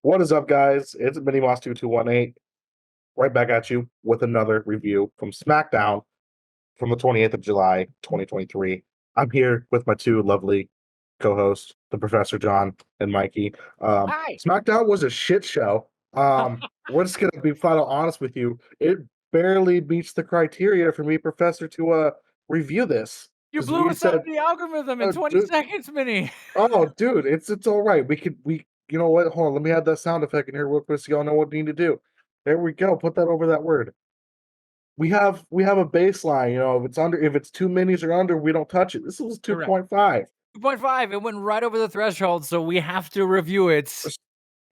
What is up, guys? It's Mini Moss 2218, right back at you with another review from SmackDown from the 28th of July, 2023. I'm here with my two lovely co-hosts, the Professor John and Mikey. Hi. SmackDown was a shit show. We're just gonna be flat out honest with you. It barely meets the criteria for me, Professor, to review this. You Because blew we us out said, of the algorithm in 20 dude, seconds, Minnie. oh, dude, it's all right. We you know what? Hold on, let me add that sound effect in here real quick so y'all know what we need to do. There we go. Put that over that word. We have a baseline. If it's 2 minis or under, we don't touch it. This was Correct. 2.5. 2.5. It went right over the threshold, so we have to review it.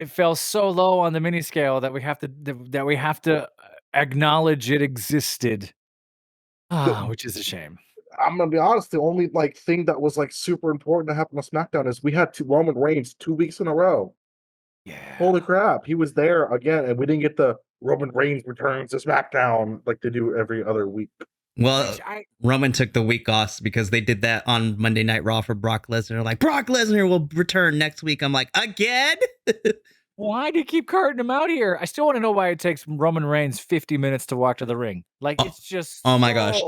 It fell so low on the mini scale that we have to acknowledge it existed. The, Which is a shame. I'm gonna be honest. The only thing that was super important to happen on SmackDown is we had two Roman Reigns 2 weeks in a row. Yeah. Holy crap, he was there again, and we didn't get the Roman Reigns returns to SmackDown like they do every other week. Well, Roman took the week off because they did that on Monday Night Raw for Brock Lesnar. Like, Brock Lesnar will return next week. I'm like, again? Why do you keep carting him out here? I still want to know why it takes Roman Reigns 50 minutes to walk to the ring. Like, it's just oh my gosh.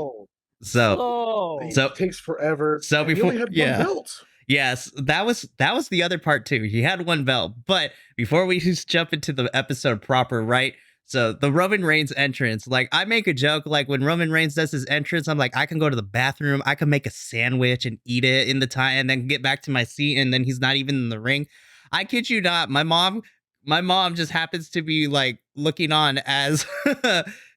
slow. It takes forever. So before, he only had one belt. Yes, that was the other part too. He had one belt, but before we just jump into the episode proper, right? So the Roman Reigns entrance, like I make a joke, like when Roman Reigns does his entrance, I'm like, I can go to the bathroom, I can make a sandwich and eat it in the time, and then get back to my seat, and then he's not even in the ring. I kid you not, my mom just happens to be like looking on as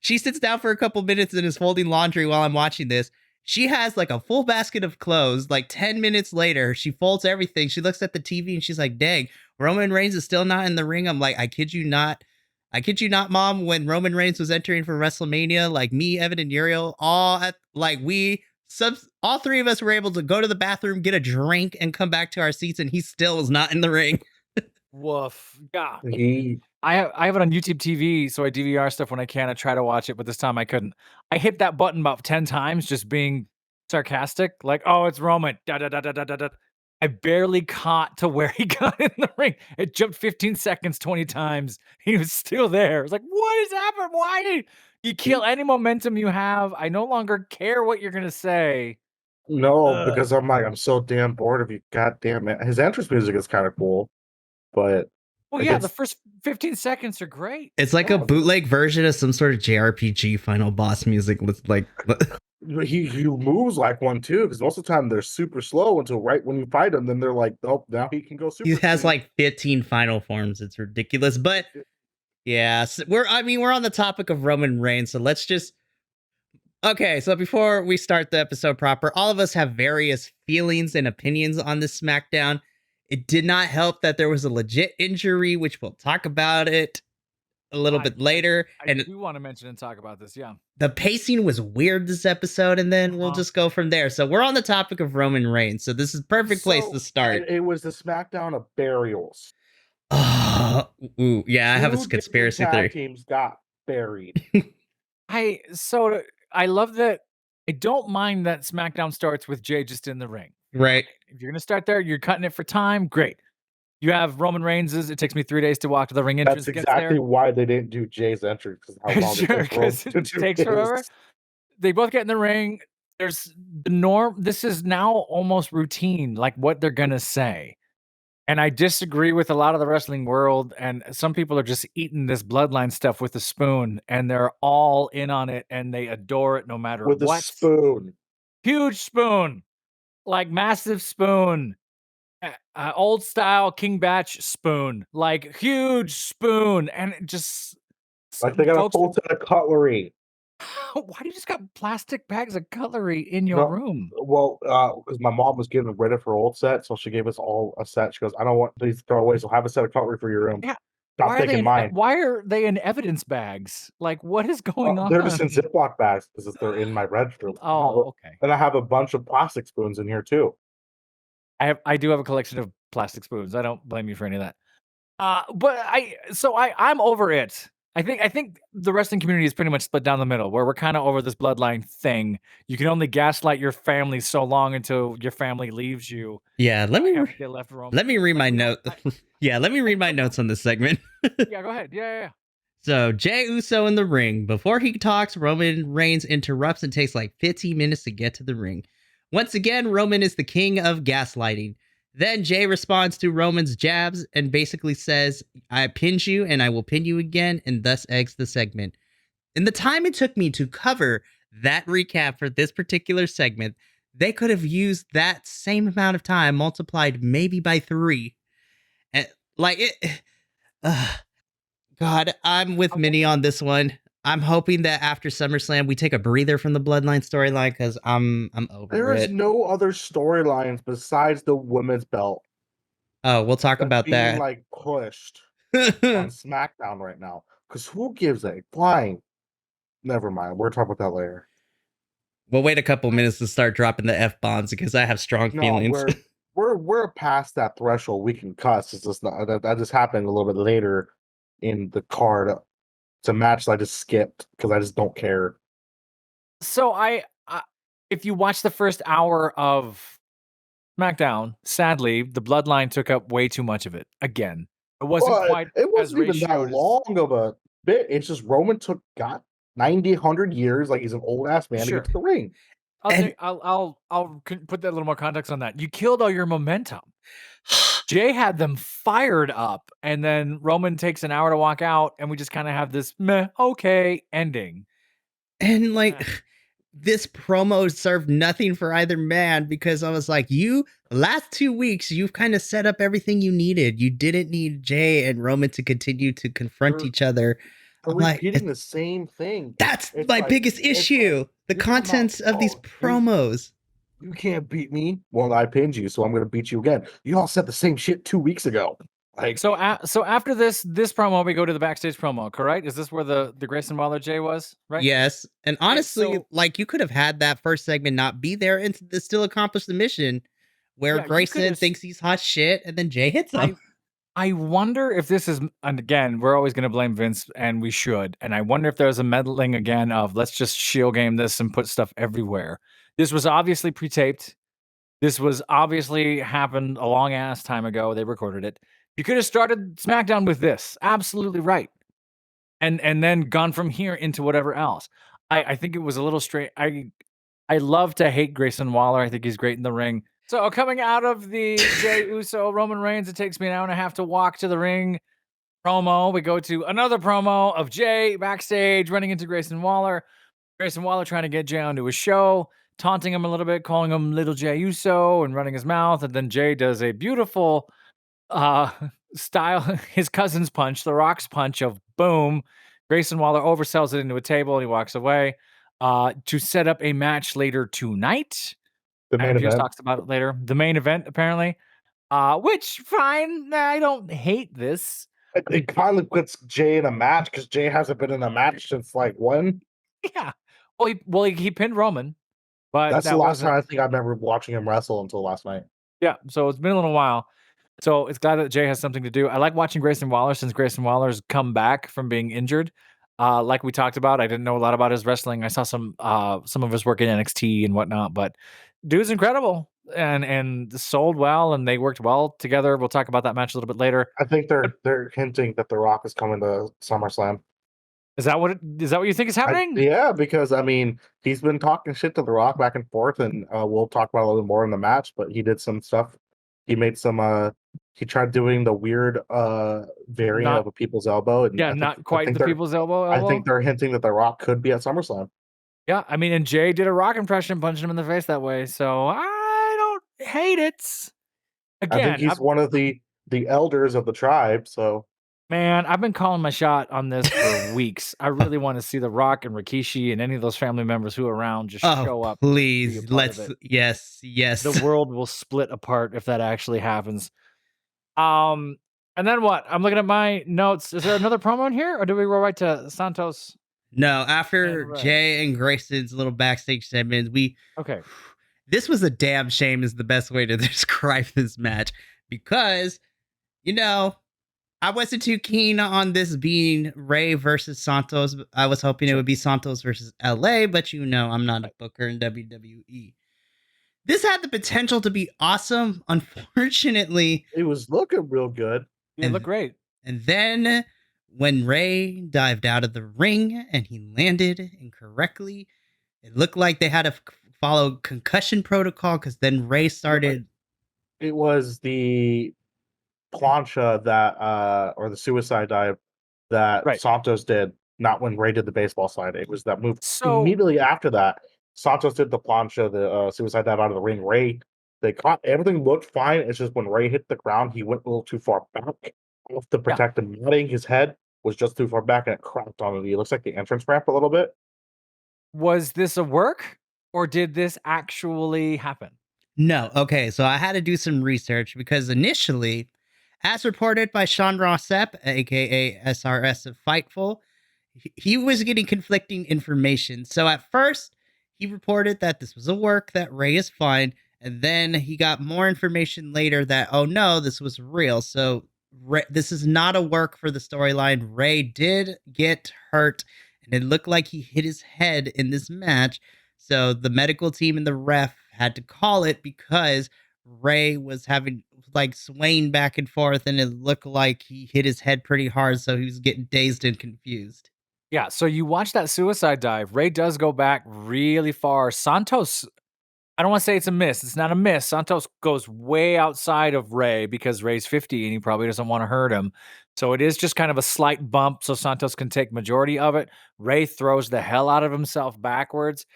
she sits down for a couple minutes and is folding laundry while I'm watching this. She has like a full basket of clothes. Like 10 minutes later, she folds everything. She looks at the TV and she's like, dang, Roman Reigns is still not in the ring. I'm like, I kid you not, Mom. When Roman Reigns was entering for WrestleMania, like me, Evan, and Uriel, all three of us were able to go to the bathroom, get a drink, and come back to our seats, and he still was not in the ring. Woof. Yeah. I have it on YouTube TV, so I DVR stuff when I can. I try to watch it, but this time I couldn't. I hit that button about 10 times, just being sarcastic, like, "Oh, it's Roman." Da, da, da, da, da, da, da. I barely caught to where he got in the ring. It jumped 15 seconds 20 times. He was still there. It's like, what is happening? Why did you kill any momentum you have? I no longer care what you're gonna say. No, because I'm so damn bored of you. God damn it. His entrance music is kind of cool, but Well, yeah, the first 15 seconds are great. It's like a bootleg version of some sort of JRPG final boss music with like he moves like one too, because most of the time they're super slow until right when you fight him, then they're like, oh, now he can go super. He has like 15 final forms. It's ridiculous. But yeah, we're on the topic of Roman Reigns, so let's just okay, so before we start the episode proper, all of us have various feelings and opinions on this SmackDown. It did not help that there was a legit injury, which we'll talk about it a little bit later. I do want to mention and talk about this, yeah. The pacing was weird this episode, and then we'll just go from there. So we're on the topic of Roman Reigns, so this is perfect place to start. It was the SmackDown of burials. Yeah, I have a conspiracy theory. Teams got buried. I love that. I don't mind that SmackDown starts with Jay just in the ring. Right. If you're going to start there, you're cutting it for time. Great. You have Roman Reigns's. It takes me 3 days to walk to the ring entrance. That's exactly why they didn't do Jay's entrance. Because it takes forever. They both get in the ring. There's the norm. This is now almost routine, like what they're going to say. And I disagree with a lot of the wrestling world. And some people are just eating this bloodline stuff with a spoon. And they're all in on it. And they adore it no matter what. With a spoon. Huge spoon. Like massive spoon, old style King Batch spoon, like huge spoon, and it just like they got a full set of cutlery. Why do you just got plastic bags of cutlery in your room? Well, because my mom was getting rid of her old set, so she gave us all a set. She goes, "I don't want these throwaways. So have a set of cutlery for your room." Yeah. Stop taking mine. Why are they in evidence bags? Like, what is going on? They're just in Ziploc bags because they're in my bedroom. Oh, okay. And I have a bunch of plastic spoons in here too. I do have a collection of plastic spoons. I don't blame you for any of that. But I'm over it. I think the wrestling community is pretty much split down the middle, where we're kind of over this bloodline thing. You can only gaslight your family so long until your family leaves you. Yeah, let me read my note. Yeah, let me read my notes on this segment. Yeah, go ahead. Yeah. So Jey Uso in the ring. Before he talks, Roman Reigns interrupts and takes like 15 minutes to get to the ring. Once again, Roman is the king of gaslighting. Then Jey responds to Roman's jabs and basically says, I pinned you and I will pin you again, and thus eggs the segment. In the time it took me to cover that recap for this particular segment, they could have used that same amount of time multiplied maybe by 3. And God, I'm with Minnie on this one. I'm hoping that after SummerSlam we take a breather from the Bloodline storyline because I'm over There it. is no other storylines besides the women's belt. Oh, we'll talk about that. Being like pushed on SmackDown right now. Because who gives a flying? Never mind. We're talking about that later. We'll wait a couple minutes to start dropping the F-bombs because I have strong feelings. We're past that threshold. We can cuss. It's just not, that just happened a little bit later in the card. It's a match that I just skipped because I just don't care. So if you watch the first hour of SmackDown, sadly, the Bloodline took up way too much of it. Again, it wasn't even that long of a bit. It's just Roman got 90, 100 years, like he's an old ass man to get to the ring. I'll put that a little more context on that. You killed all your momentum. Jey had them fired up, and then Roman takes an hour to walk out, and we just kind of have this meh, okay ending. And this promo served nothing for either man because I was like, last 2 weeks, you've kind of set up everything you needed. You didn't need Jey and Roman to continue to confront each other. They're repeating the same thing. That's my biggest issue. The contents of these promos. You can't beat me. Well, I pinned you, so I'm going to beat you again. You all said the same shit 2 weeks ago. So after this promo, we go to the backstage promo, correct? Is this where the Grayson Waller Jey was, right? Yes. And honestly, you could have had that first segment not be there and still accomplish the mission where Grayson thinks he's hot shit and then Jey hits him. I wonder if this is, and again, we're always going to blame Vince, and we should. And I wonder if there's a meddling again of let's just shield game this and put stuff everywhere. This was obviously pre-taped. This was obviously happened a long ass time ago. They recorded it. You could have started SmackDown with this. Absolutely right. And then gone from here into whatever else. I think it was a little straight. I love to hate Grayson Waller. I think he's great in the ring. So coming out of the Jey Uso Roman Reigns, it takes me an hour and a half to walk to the ring promo. We go to another promo of Jey backstage running into Grayson Waller. Grayson Waller trying to get Jey onto his show, taunting him a little bit, calling him Little Jey Uso and running his mouth. And then Jey does a beautiful style, his cousin's punch, the Rock's punch of boom. Grayson Waller oversells it into a table and he walks away to set up a match later tonight. The main event. Talks about it later. The main event, apparently. Which, fine. I don't hate this. It kind of puts Jey in a match because Jey hasn't been in a match since when? Yeah. Well, he pinned Roman. But that's the last time I think I remember watching him wrestle until last night. Yeah. So it's been a little while. So it's glad that Jey has something to do. I like watching Grayson Waller since Grayson Waller's come back from being injured. Like we talked about, I didn't know a lot about his wrestling. I saw some of his work in NXT and whatnot, but dude's incredible and sold well, and they worked well together. We'll talk about that match a little bit later. I think they're hinting that The Rock is coming to SummerSlam. Is that what you think is happening? Yeah, because he's been talking shit to The Rock back and forth, and we'll talk about it a little more in the match. But he did some stuff. He made some. He tried doing the weird variant of a people's elbow. And not quite the people's elbow. I think they're hinting that The Rock could be at SummerSlam. Yeah, and Jey did a Rock impression, punching him in the face that way. So I don't hate it. Again, I think he's one of the elders of the tribe. So, man, I've been calling my shot on this for weeks. I really want to see The Rock and Rikishi and any of those family members who are around just show up. Please, yes. The world will split apart if that actually happens. And then what? I'm looking at my notes. Is there another promo in here, or do we go right to Santos? No, after Jey and Grayson's little backstage segment, okay. This was a damn shame is the best way to describe this match because, I wasn't too keen on this being Ray versus Santos. I was hoping it would be Santos versus LA, but I'm not a booker in WWE. This had the potential to be awesome. Unfortunately, it was looking real good. It looked great. And then when Ray dived out of the ring and he landed incorrectly, it looked like they had to follow concussion protocol because then Ray started. It was the plancha that, or the suicide dive that Santos did, not when Ray did the baseball slide. It was that move immediately after that. Santos did the plancha, the suicide dive out of the ring. Ray, they caught everything looked fine. It's just when Ray hit the ground, he went a little too far back off to protect him. Nodding his head was just too far back and it cracked on it. It looks like the entrance ramp a little bit. Was this a work or did this actually happen? No. Okay. So I had to do some research because initially, as reported by Sean Ross Sapp, aka SRS of Fightful, he was getting conflicting information. So at first, he reported that this was a work, that Ray is fine. And then he got more information later that, oh no, this was real. So this is not a work for the storyline. Ray did get hurt and it looked like he hit his head in this match. So the medical team and the ref had to call it because Ray was having swaying back and forth and it looked like he hit his head pretty hard. So he was getting dazed and confused. Yeah. So you watch that suicide dive. Ray does go back really far. Santos, I don't want to say it's a miss. It's not a miss. Santos goes way outside of Ray because Ray's 50 and he probably doesn't want to hurt him. So it is just kind of a slight bump so Santos can take majority of it. Ray throws the hell out of himself backwards.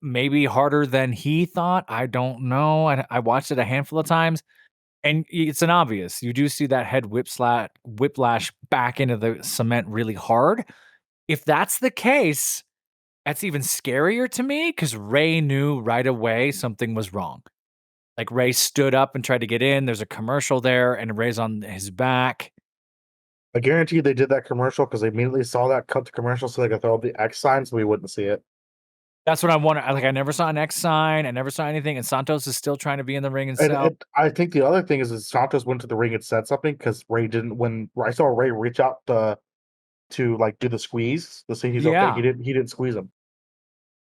Maybe harder than he thought. I don't know. I watched it a handful of times and it's an obvious. You do see that head whiplash back into the cement really hard. If that's the case, that's even scarier to me because Ray knew right away something was wrong. Like Ray stood up and tried to get in. There's a commercial there and Ray's on his back. I guarantee they did that commercial because they immediately saw that, cut the commercial so they could throw up the X sign so we wouldn't see it. That's what I wanted. I never saw an X sign. I never saw anything. And Santos is still trying to be in the ring and sell. And I think the other thing is Santos went to the ring and said something because Ray didn't. When I saw Ray reach out to do the squeeze to see he's okay, he didn't squeeze him.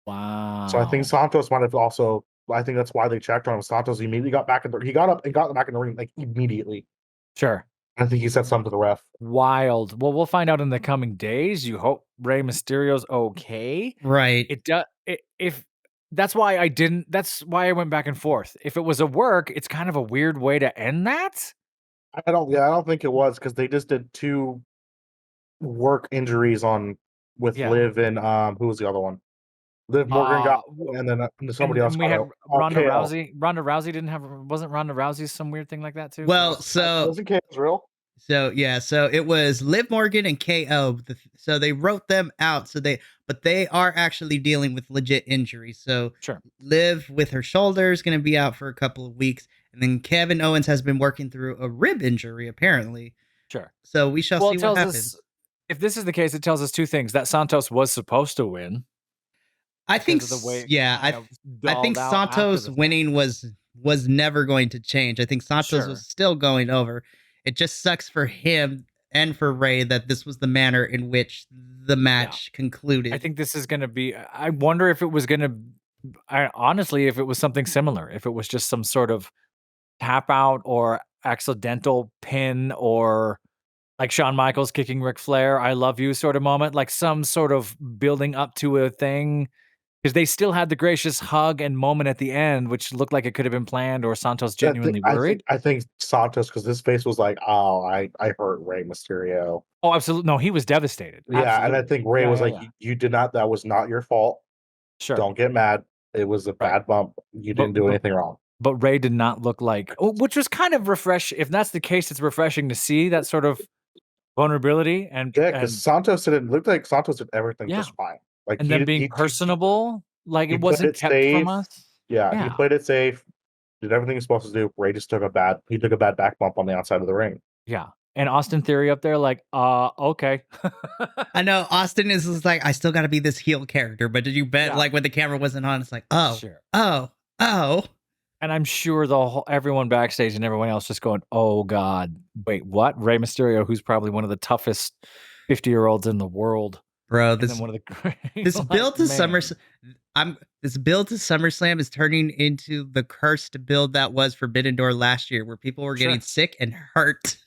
Wow. So I think Santos might have also. I think that's why they checked on him. Santos immediately got back in the. He got up and got back in the ring immediately. Sure. I think he said something to the ref. Wild. Well, we'll find out in the coming days. You hope Rey Mysterio's okay. Right. It does. If that's why I didn't. That's why I went back and forth. If it was a work, it's kind of a weird way to end that. I don't think it was because they just did 2 work injuries with Liv and who was the other one? Liv Morgan got, and then somebody else. We had Ronda Rousey. Ronda Rousey wasn't Ronda Rousey some weird thing like that too? Well, so wasn't KO's real? So yeah, so it was Liv Morgan and KO. So they wrote them out. But they are actually dealing with legit injuries. So sure, Liv with her shoulder is going to be out for a couple of weeks, and then Kevin Owens has been working through a rib injury apparently. Sure. So we shall see what happens. If this is the case, it tells us 2 things: that Santos was supposed to win. I think I think Santos winning was never going to change. I think Santos was still going over. It just sucks for him and for Ray that this was the manner in which the match concluded. I think this is going to be. I wonder if it was going to. Honestly, if it was something similar, if it was just some sort of tap out or accidental pin or like Shawn Michaels kicking Ric Flair, I love you sort of moment, like some sort of building up to a thing. Because they still had the gracious hug and moment at the end, which looked like it could have been planned, or Santos genuinely worried. I think Santos, because his face was like, "Oh, I hurt Rey Mysterio." Oh, absolutely, no, he was devastated. Yeah, absolutely. And I think Ray was like, "You did not. That was not your fault. Sure, don't get mad. It was a bad bump. You didn't do anything wrong." But Ray did not look like, which was kind of refreshing. If that's the case, it's refreshing to see that sort of vulnerability. And because Santos didn't look like Santos did everything just fine. Like and then being personable, like it wasn't kept from us. Yeah, he played it safe, did everything he's supposed to do. Ray just took a bad back bump on the outside of the ring. Yeah. And Austin Theory up there, like, okay. I know Austin is like, I still got to be this heel character, but did you bet like when the camera wasn't on, it's like, oh, And I'm sure everyone backstage and everyone else just going, "Oh God, wait, what?" Rey Mysterio, who's probably one of the toughest 50-year-olds in the world, bro. and then one of the This build to man. This build to SummerSlam is turning into the cursed build that was Forbidden Door last year, where people were getting sick and hurt.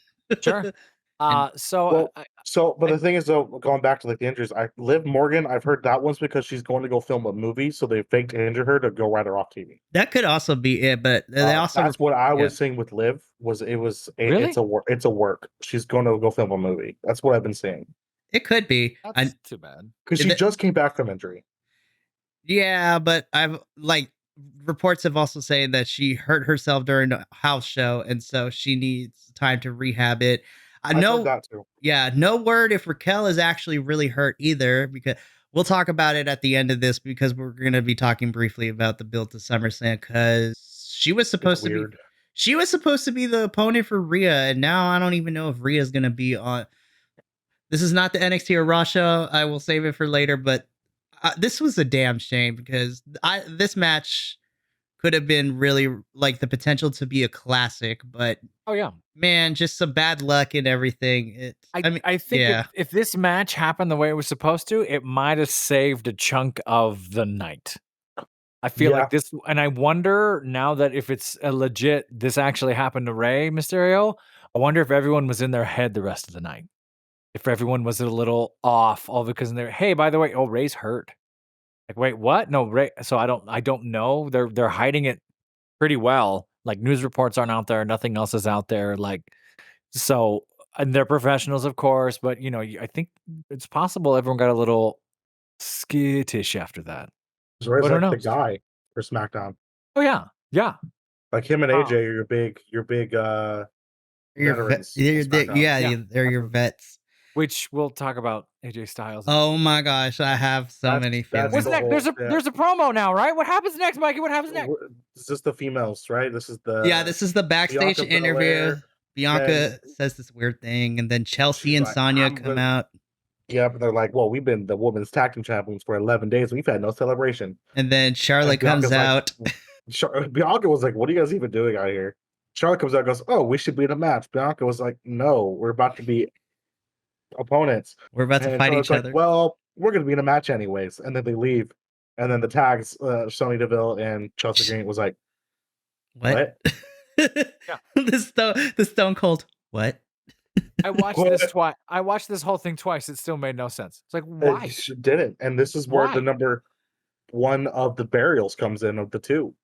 Sure. But the thing is, though, going back to like the injuries, Liv Morgan, I've heard that one's because she's going to go film a movie, so they faked injure her to go write her off TV. That could also be it, but they also that's what I was saying with Liv it's a work. She's going to go film a movie. That's what I've been saying. It could be. That's too bad because she just came back from injury. Yeah, but reports have also saying that she hurt herself during a house show, and so she needs time to rehab it. I know that too. Yeah, no word if Raquel is actually really hurt either, because we'll talk about it at the end of this, because we're going to be talking briefly about the build to SummerSlam, because she was supposed to be the opponent for Rhea, and now I don't even know if Rhea is going to be on. This is not the NXT or Raw show. I will save it for later, but this was a damn shame, because this match could have been really like the potential to be a classic, but man, just some bad luck and everything. I think if this match happened the way it was supposed to, it might have saved a chunk of the night. I feel like this, and I wonder now that if it's a legit, this actually happened to Rey Mysterio, I wonder if everyone was in their head the rest of the night. If everyone was a little off, all because they're, hey, by the way, Rey's hurt. Like, wait, what? No, Rey. So I don't know. They're hiding it pretty well. Like, news reports aren't out there. Nothing else is out there. Like, so, and they're professionals, of course. But I think it's possible everyone got a little skittish after that. Rey's like the guy for SmackDown. Oh yeah, yeah. Like him and AJ are your big veterans. They're your vets. Which we'll talk about AJ Styles. Oh my gosh, I have so many feelings. What's next? There's a promo now, right? What happens next, Mikey? What happens next? This is the females, right? This is the backstage interview. Bianca says this weird thing, and then Chelsea and Sonya come out. Yeah, but they're like, well, we've been the women's tag team champions for 11 days. We've had no celebration. And then Charlotte comes out. Bianca was like, what are you guys even doing out here? Charlotte comes out and goes, oh, we should be in a match. Bianca was like, no, we're about to be opponents. We're about to fight each other. Well, we're going to be in a match anyways. And then they leave. And then the tags, Sonya Deville and Chelsea Green was like, what? The Stone Cold, what? I watched this twice. I watched this whole thing twice. It still made no sense. It's like, why? It didn't. And this is where the number one of the burials comes in of the two.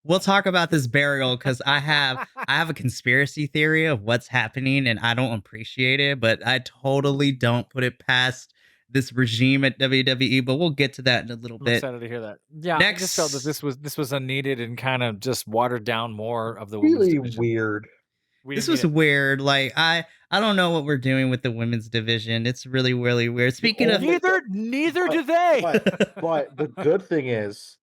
We'll talk about this burial because I have a conspiracy theory of what's happening, and I don't appreciate it, but I totally don't put it past this regime at WWE. But we'll get to that in a little bit. I'm excited to hear that. Yeah, next, I just felt that this was unneeded and kind of just watered down more of the really women's weird. This was weird. Like I don't know what we're doing with the women's division. It's really, really weird. Speaking of neither do they. But the good thing is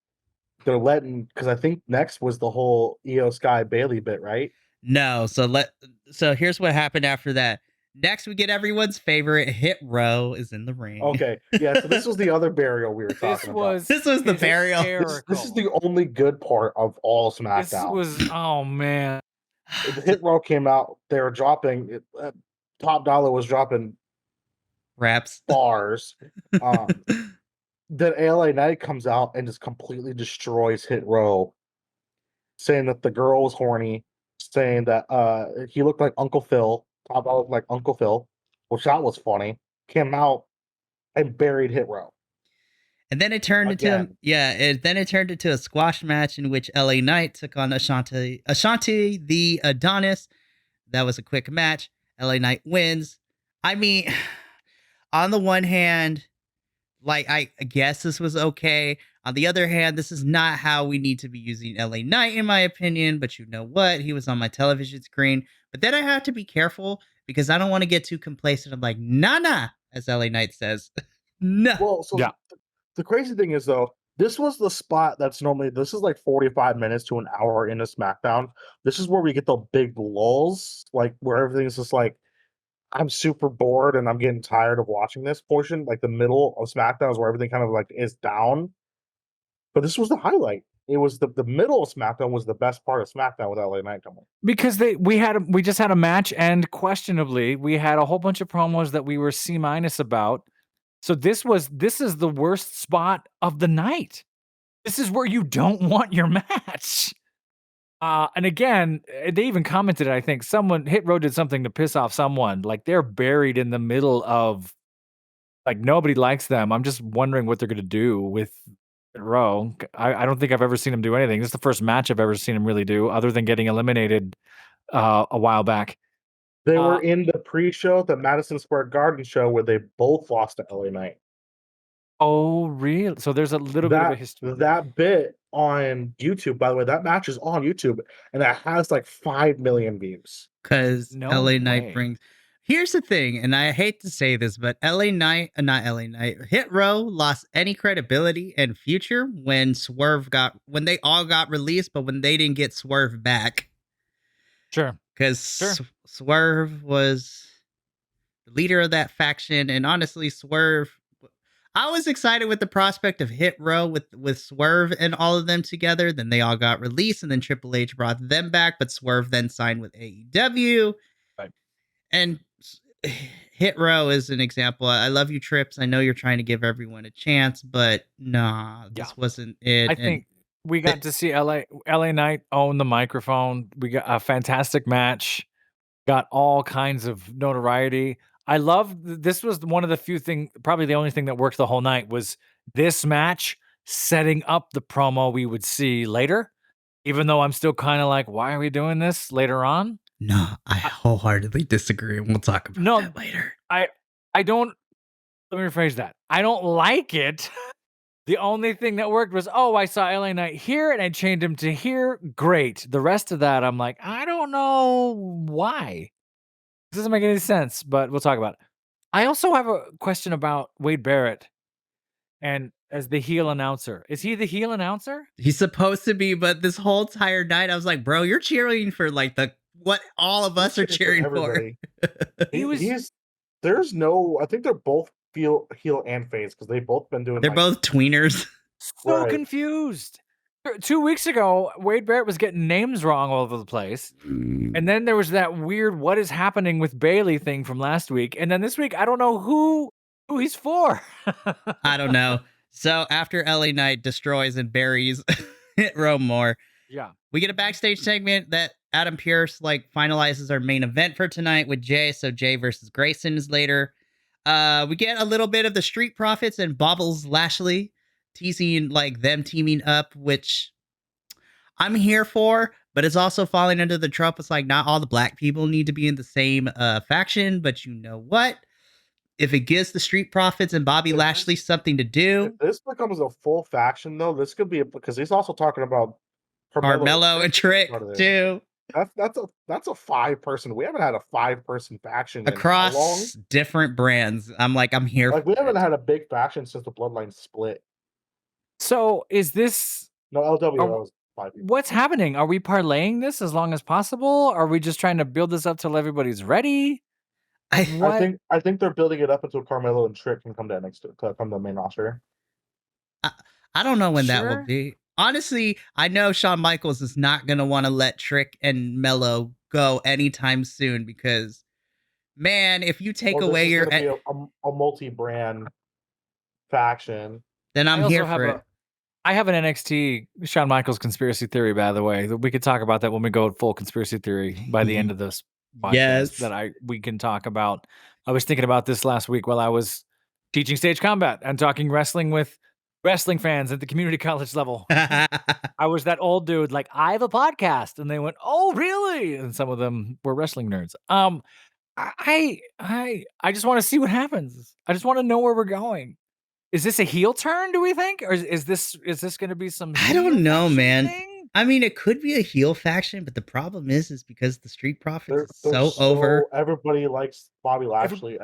they're letting, because I think next was the whole Io Sky Bailey bit, right? No. So here's what happened after that. Next, we get everyone's favorite Hit Row is in the ring. Okay, yeah. So this was the other burial we were talking about. This was the burial. This is the only good part of all SmackDown. This was, oh man. The Hit Row came out. They were dropping. Top Dollar was dropping raps, bars. Then LA Knight comes out and just completely destroys Hit Row, saying that the girl was horny, saying that he looked like Uncle Phil. Top Dollar looked like Uncle Phil, which that was funny. Came out and buried Hit Row. And then it turned into a squash match in which LA Knight took on Ashanti the Adonis. That was a quick match. LA Knight wins. I mean, on the one hand, like I guess this was okay. On the other hand, this is not how we need to be using LA Knight, in my opinion. But you know what? He was on my television screen. But then I have to be careful because I don't want to get too complacent. I'm like, nah, as LA Knight says. No. Well, so yeah. The crazy thing is, though, this was the spot this is like 45 minutes to an hour into SmackDown. This is where we get the big lulls, like where everything's just like, I'm super bored and I'm getting tired of watching this portion. Like the middle of SmackDown is where everything kind of like is down. But this was the highlight. it was the middle of SmackDown was the best part of SmackDown with LA Knight coming. Because we just had a match, and questionably we had a whole bunch of promos that we were C- about. So this is the worst spot of the night. This is where you don't want your match. And again, they even commented, I think someone Hit Row did something to piss off someone. Like they're buried in the middle of, like, nobody likes them. I'm just wondering what they're gonna do with Hit Row. I don't think I've ever seen them do anything. This is the first match I've ever seen them really do, other than getting eliminated a while back. They were in the pre-show, the Madison Square Garden show, where they both lost to LA Knight. Oh, really? So there's a little bit of a history. That bit on YouTube, by the way, that match is on YouTube, and it has like 5 million views. Because LA Knight brings. Here's the thing, and I hate to say this, but LA Knight, not LA Knight, Hit Row lost any credibility and future when they all got released, but when they didn't get Swerve back. Sure. Because Swerve was the leader of that faction, and honestly, Swerve, I was excited with the prospect of Hit Row with Swerve and all of them together. Then they all got released, and then Triple H brought them back, but Swerve then signed with AEW. Right. And Hit Row is an example. I love you, Trips. I know you're trying to give everyone a chance, but nah, this wasn't it. I think we got to see LA Knight own the microphone. We got a fantastic match. Got all kinds of notoriety. I love this was one of the few things, probably the only thing that worked the whole night was this match setting up the promo we would see later. Even though I'm still kind of like, why are we doing this later on? No, I wholeheartedly disagree, and we'll talk about that later. I don't. Let me rephrase that. I don't like it. The only thing that worked was, I saw LA Knight here and I changed him to here. Great. The rest of that, I'm like, I don't know why. It doesn't make any sense, but we'll talk about it. I also have a question about Wade Barrett and as the heel announcer. Is he the heel announcer? He's supposed to be, but this whole entire night, I was like, bro, you're cheering for like what all of us are cheering for. There's no, I think they're both heel and face because they've both been doing. They're both tweeners. So confused. 2 weeks ago, Wade Barrett was getting names wrong all over the place. And then there was that weird what is happening with Bailey thing from last week. And then this week, I don't know who he's for. I don't know. So after LA Knight destroys and buries Hit Row more, we get a backstage segment that Adam Pearce finalizes our main event for tonight with Jay. So Jay versus Grayson is later. We get a little bit of the Street Profits and Bobbles Lashley teasing them teaming up, which I'm here for, but it's also falling under the trope. It's like not all the black people need to be in the same faction, but you know what? If it gives the Street Profits and Bobby Lashley something to do, if this becomes a full faction, though, this could be because he's also talking about Carmelo and Trick too. That's a 5-person. We haven't had a 5-person faction across different brands. I'm here. We haven't had a big faction since the Bloodline split. So is this LWO is 5 people. What's happening? Are we parlaying this as long as possible? Are we just trying to build this up till everybody's ready? I think they're building it up until Carmelo and Trick can come to the main roster. I don't know when that will be. Honestly, I know Shawn Michaels is not going to want to let Trick and Mello go anytime soon because, man, if you take away your a multi-brand faction, then I'm here for it. I have an NXT Shawn Michaels conspiracy theory, by the way. We could talk about that when we go full conspiracy theory by the end of this podcast we can talk about. I was thinking about this last week while I was teaching stage combat and talking wrestling with wrestling fans at the community college level. I was that old dude, I have a podcast, and they went, "Oh, really?" And some of them were wrestling nerds. I just want to see what happens. I just want to know where we're going. Is this a heel turn, do we think? Or is this going to be some I don't know, man. thing? I mean, it could be a heel faction, but the problem is because the Street Profits is so over. Everybody likes Bobby Lashley.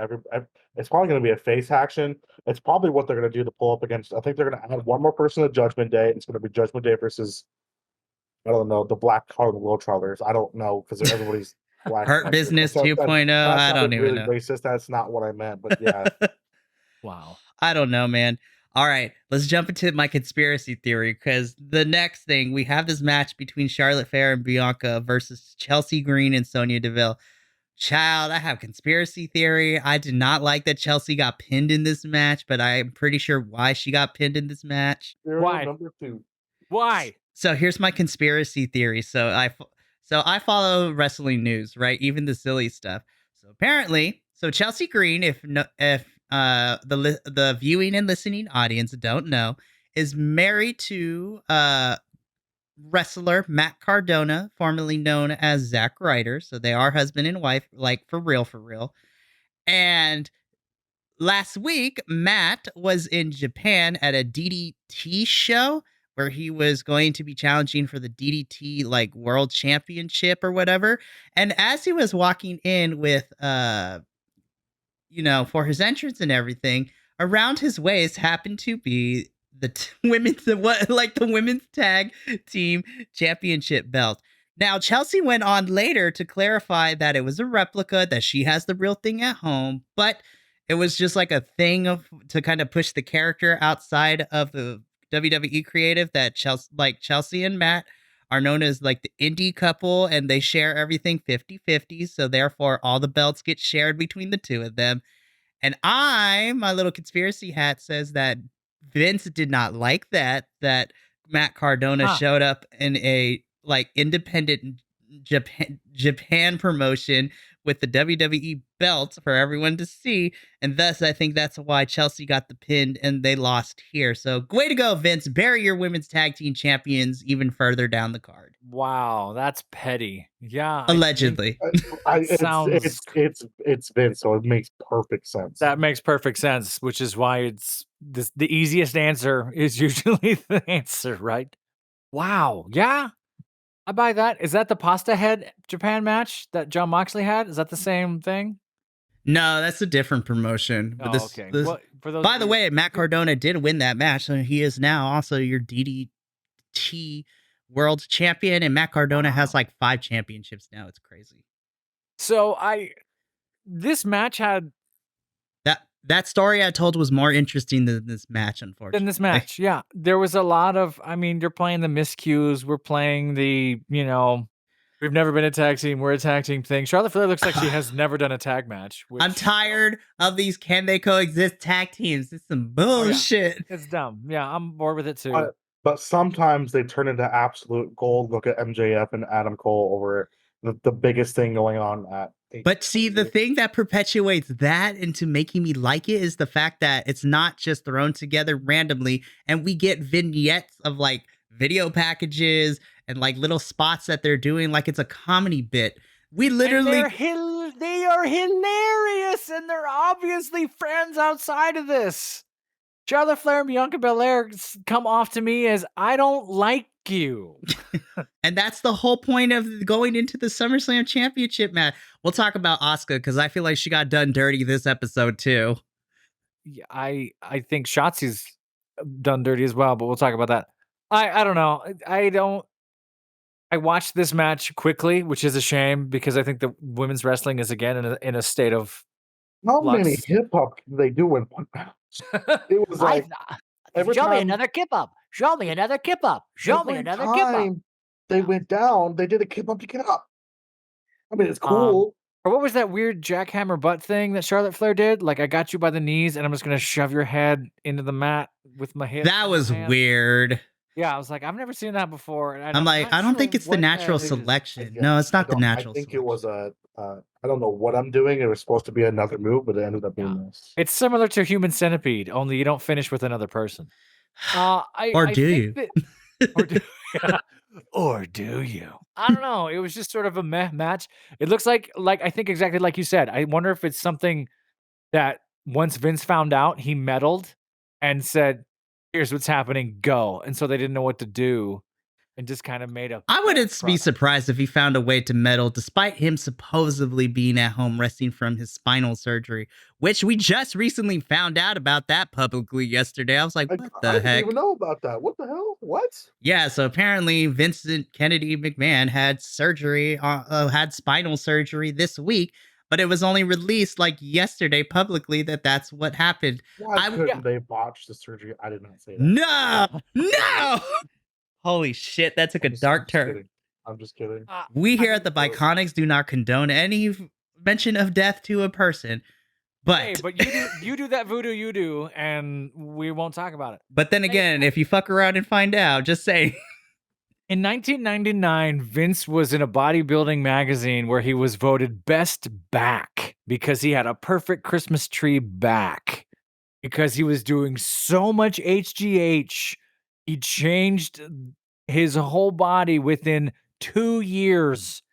It's probably going to be a face faction. It's probably what they're going to do to pull up against. I think they're going to add one more person to Judgment Day. It's going to be Judgment Day versus, I don't know, the Black Harlem Globetrotters. I don't know because everybody's black. Hurt Business 2.0. I don't even know. Racist. That's not what I meant, but yeah. Wow. I don't know, man. All right, let's jump into my conspiracy theory because the next thing we have this match between Charlotte Flair and Bianca versus Chelsea Green and Sonya Deville. Child, I have conspiracy theory. I did not like that Chelsea got pinned in this match, but I'm pretty sure why she got pinned in this match. Why? Number 2. Why? So here's my conspiracy theory. So I follow wrestling news, right? Even the silly stuff. So apparently, Chelsea Green, if the viewing and listening audience don't know, is married to wrestler Matt Cardona, formerly known as Zack Ryder. So they are husband and wife, like for real. And last week, Matt was in Japan at a DDT show where he was going to be challenging for the DDT like world championship or whatever. And as he was walking in with for his entrance and everything, around his waist happened to be the women's tag team championship belt. Now, Chelsea went on later to clarify that it was a replica, that she has the real thing at home, but it was just like a thing to kind of push the character outside of the WWE creative, that Chelsea and Matt are known as like the indie couple, and they share everything 50-50. So therefore, all the belts get shared between the two of them. And my little conspiracy hat says that Vince did not like that Matt Cardona showed up in a like independent Japan promotion with the WWE belt for everyone to see, and thus I think that's why Chelsea got the pin and they lost here. So way to go, Vince. Bury your women's tag team champions even further down the card. Wow, that's petty. Yeah, allegedly. It's Vince, so it makes perfect sense. That makes perfect sense, which is why it's the easiest answer is usually the answer, right? Wow, yeah. I buy that. Is that the Pasta Head Japan match that Jon Moxley had? Is that the same thing? No, that's a different promotion. But okay. By the way, Matt Cardona did win that match, so he is now also your DDT World Champion, and Matt Cardona has like 5 championships now. It's crazy. So this match had that story I told was more interesting than this match, unfortunately. Yeah. There was a lot of, you're playing the miscues. We're playing the, we've never been a tag team. We're a tag team thing. Charlotte Flair looks like she has never done a tag match. I'm tired of these can they coexist tag teams. It's some bullshit. Oh, yeah. It's dumb. Yeah, I'm bored with it too. But sometimes they turn into absolute gold. Look at MJF and Adam Cole over the biggest thing going on at. But see, the thing that perpetuates that into making me like it is the fact that it's not just thrown together randomly, and we get vignettes of like video packages and like little spots that they're doing like it's a comedy bit. We literally they are hilarious, and they're obviously friends outside of this. Charlotte Flair and Bianca Belair come off to me as I don't like you. And that's the whole point of going into the SummerSlam Championship match. We'll talk about Asuka because I feel like she got done dirty this episode too. Yeah, I think Shotzi's done dirty as well, but we'll talk about that. I don't know. I watched this match quickly, which is a shame because I think the women's wrestling is again in a state of how many hip hop can they do in one match? It was like show me another kip up. Show me another kip up. Show me another kip up. They went down. They did a kip up to get up. I mean, it's cool. Or what was that weird jackhammer butt thing that Charlotte Flair did? Like, I got you by the knees, and I'm just gonna shove your head into the mat with my hip. That was weird. Yeah, I was like, I've never seen that before. And I'm like, I don't think it's the natural selection. No, it's not the natural. I think it was I don't know what I'm doing. It was supposed to be another move, but it ended up being this. It's similar to Human Centipede, only you don't finish with another person. Or do you? Or do you? I don't know. It was just sort of a meh match. It looks like I think exactly like you said. I wonder if it's something that once Vince found out, he meddled and said, here's what's happening, go. And so they didn't know what to do and just kind of made a I wouldn't be surprised if he found a way to meddle despite him supposedly being at home resting from his spinal surgery, which we just recently found out about that publicly yesterday. I was like, what the heck? I didn't even know about that. What the hell? What? Yeah, so apparently Vincent Kennedy McMahon had surgery, had spinal surgery this week. but it was only released like yesterday publicly that that's what happened. Why couldn't they botch the surgery? I did not say that. No. Holy shit, that took a dark turn. I'm just kidding. We here at the Bi-Conics do not condone any mention of death to a person. But hey, but you do that voodoo you do, and we won't talk about it. But then again, if you fuck around and find out, just say. In 1999, Vince was in a bodybuilding magazine where he was voted best back because he had a perfect Christmas tree back. Because he was doing so much HGH, he changed his whole body within 2 years.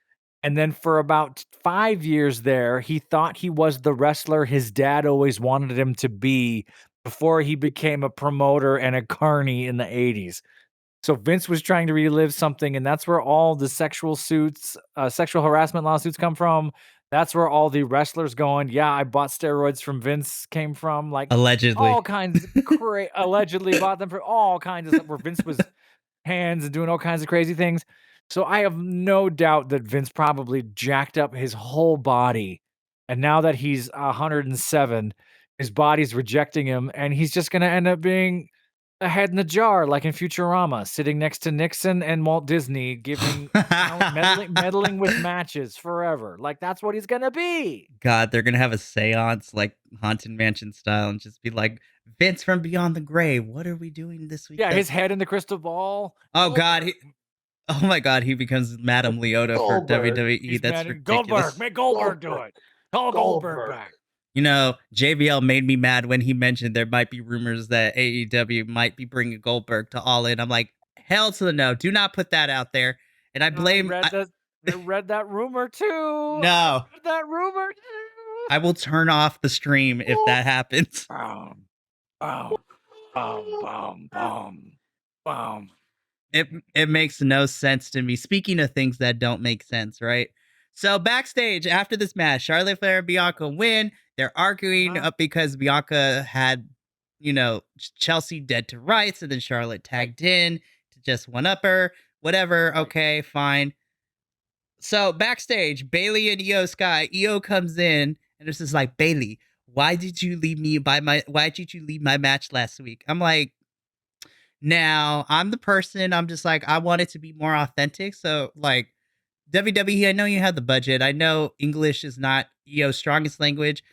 And then for about 5 years there, he thought he was the wrestler his dad always wanted him to be before he became a promoter and a carny in the 80s. So Vince was trying to relive something, and that's where all the sexual harassment lawsuits come from. That's where all the wrestlers going, yeah, I bought steroids from Vince came from. Like allegedly. All kinds of allegedly bought them for all kinds of stuff where Vince was hands and doing all kinds of crazy things. So I have no doubt that Vince probably jacked up his whole body. And now that he's 107, his body's rejecting him, and he's just going to end up being a head in the jar, like in Futurama, sitting next to Nixon and Walt Disney, giving meddling with matches forever. Like that's what he's gonna be. God, they're gonna have a seance like Haunted Mansion style, and just be like, Vince from beyond the grave. What are we doing this week? Yeah, his head in the crystal ball. Oh God, oh my God, he becomes Madame Leota for WWE. He's That's ridiculous. Goldberg, make Goldberg do it. Call Goldberg back. You know, JBL made me mad when he mentioned there might be rumors that AEW might be bringing Goldberg to All In. I'm like, hell to the no. Do not put that out there. And I blame... I read that rumor too. No. That rumor too. I will turn off the stream if that happens. Boom. Boom. Boom. Boom. Boom. It makes no sense to me. Speaking of things that don't make sense, right? So backstage after this match, Charlotte Flair and Bianca win. They're arguing up because Bianca had, you know, Chelsea dead to rights, and then Charlotte tagged in to just one-up her. Whatever. Okay, fine. So backstage, Bayley and Io Sky. Io comes in and it's just like, Bayley, why did you leave my match last week? I'm like, now I'm the person. I'm just like, I want it to be more authentic. So like, WWE, I know you have the budget. I know English is not Io's strongest language.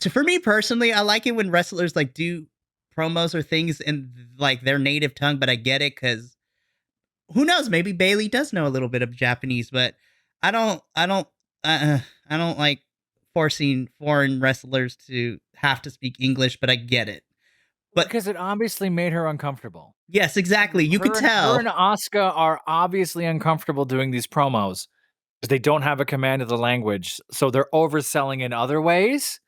For me personally, I like it when wrestlers like do promos or things in like their native tongue, but I get it because who knows? Maybe Bayley does know a little bit of Japanese, but I don't like forcing foreign wrestlers to have to speak English, but I get it. But because it obviously made her uncomfortable. Yes, exactly. You could tell. Her and Asuka are obviously uncomfortable doing these promos because they don't have a command of the language. So they're overselling in other ways,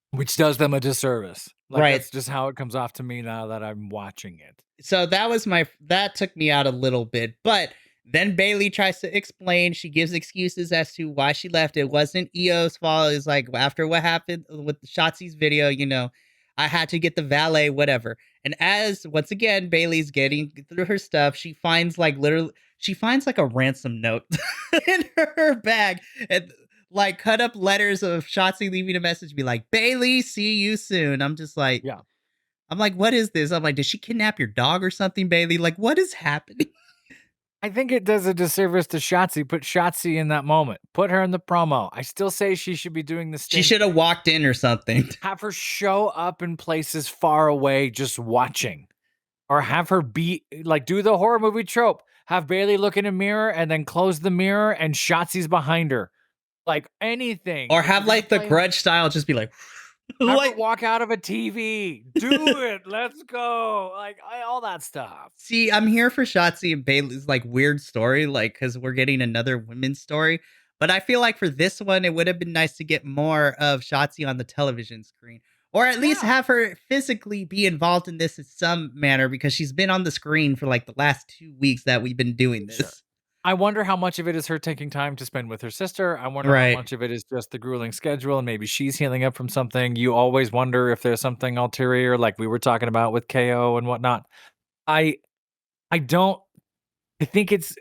which does them a disservice. Like, right. That's just how it comes off to me now that I'm watching it. So that took me out a little bit. But then Bayley tries to explain. She gives excuses as to why she left. It wasn't Io's fault. It's like after what happened with Shotzi's video, you know, I had to get the valet, whatever. And as once again, Bayley's getting through her stuff, she finds like a ransom note in her bag and like cut up letters of Shotzi leaving a message, be like, Bayley, see you soon. I'm just like, yeah. I'm like, what is this? I'm like, did she kidnap your dog or something, Bayley? Like, what is happening? I think it does a disservice to Shotzi. Put Shotzi in that moment. Put her in the promo. I still say she should be doing this. She should have walked in or something. Have her show up in places far away just watching. Or have her be, like, do the horror movie trope. Have Bayley look in a mirror and then close the mirror and Shotzi's behind her. Like, anything. Or have, like, the Grudge style just be like... Like, walk out of a TV. Do it. Let's go. Like, all that stuff. See, I'm here for Shotzi and Bayley's like weird story, like because we're getting another women's story. But I feel like for this one, it would have been nice to get more of Shotzi on the television screen, or at least have her physically be involved in this in some manner because she's been on the screen for like the last 2 weeks that we've been doing this. Sure. I wonder how much of it is her taking time to spend with her sister. I wonder how much of it is just the grueling schedule and maybe she's healing up from something. You always wonder if there's something ulterior, like we were talking about with KO and whatnot. I think it's,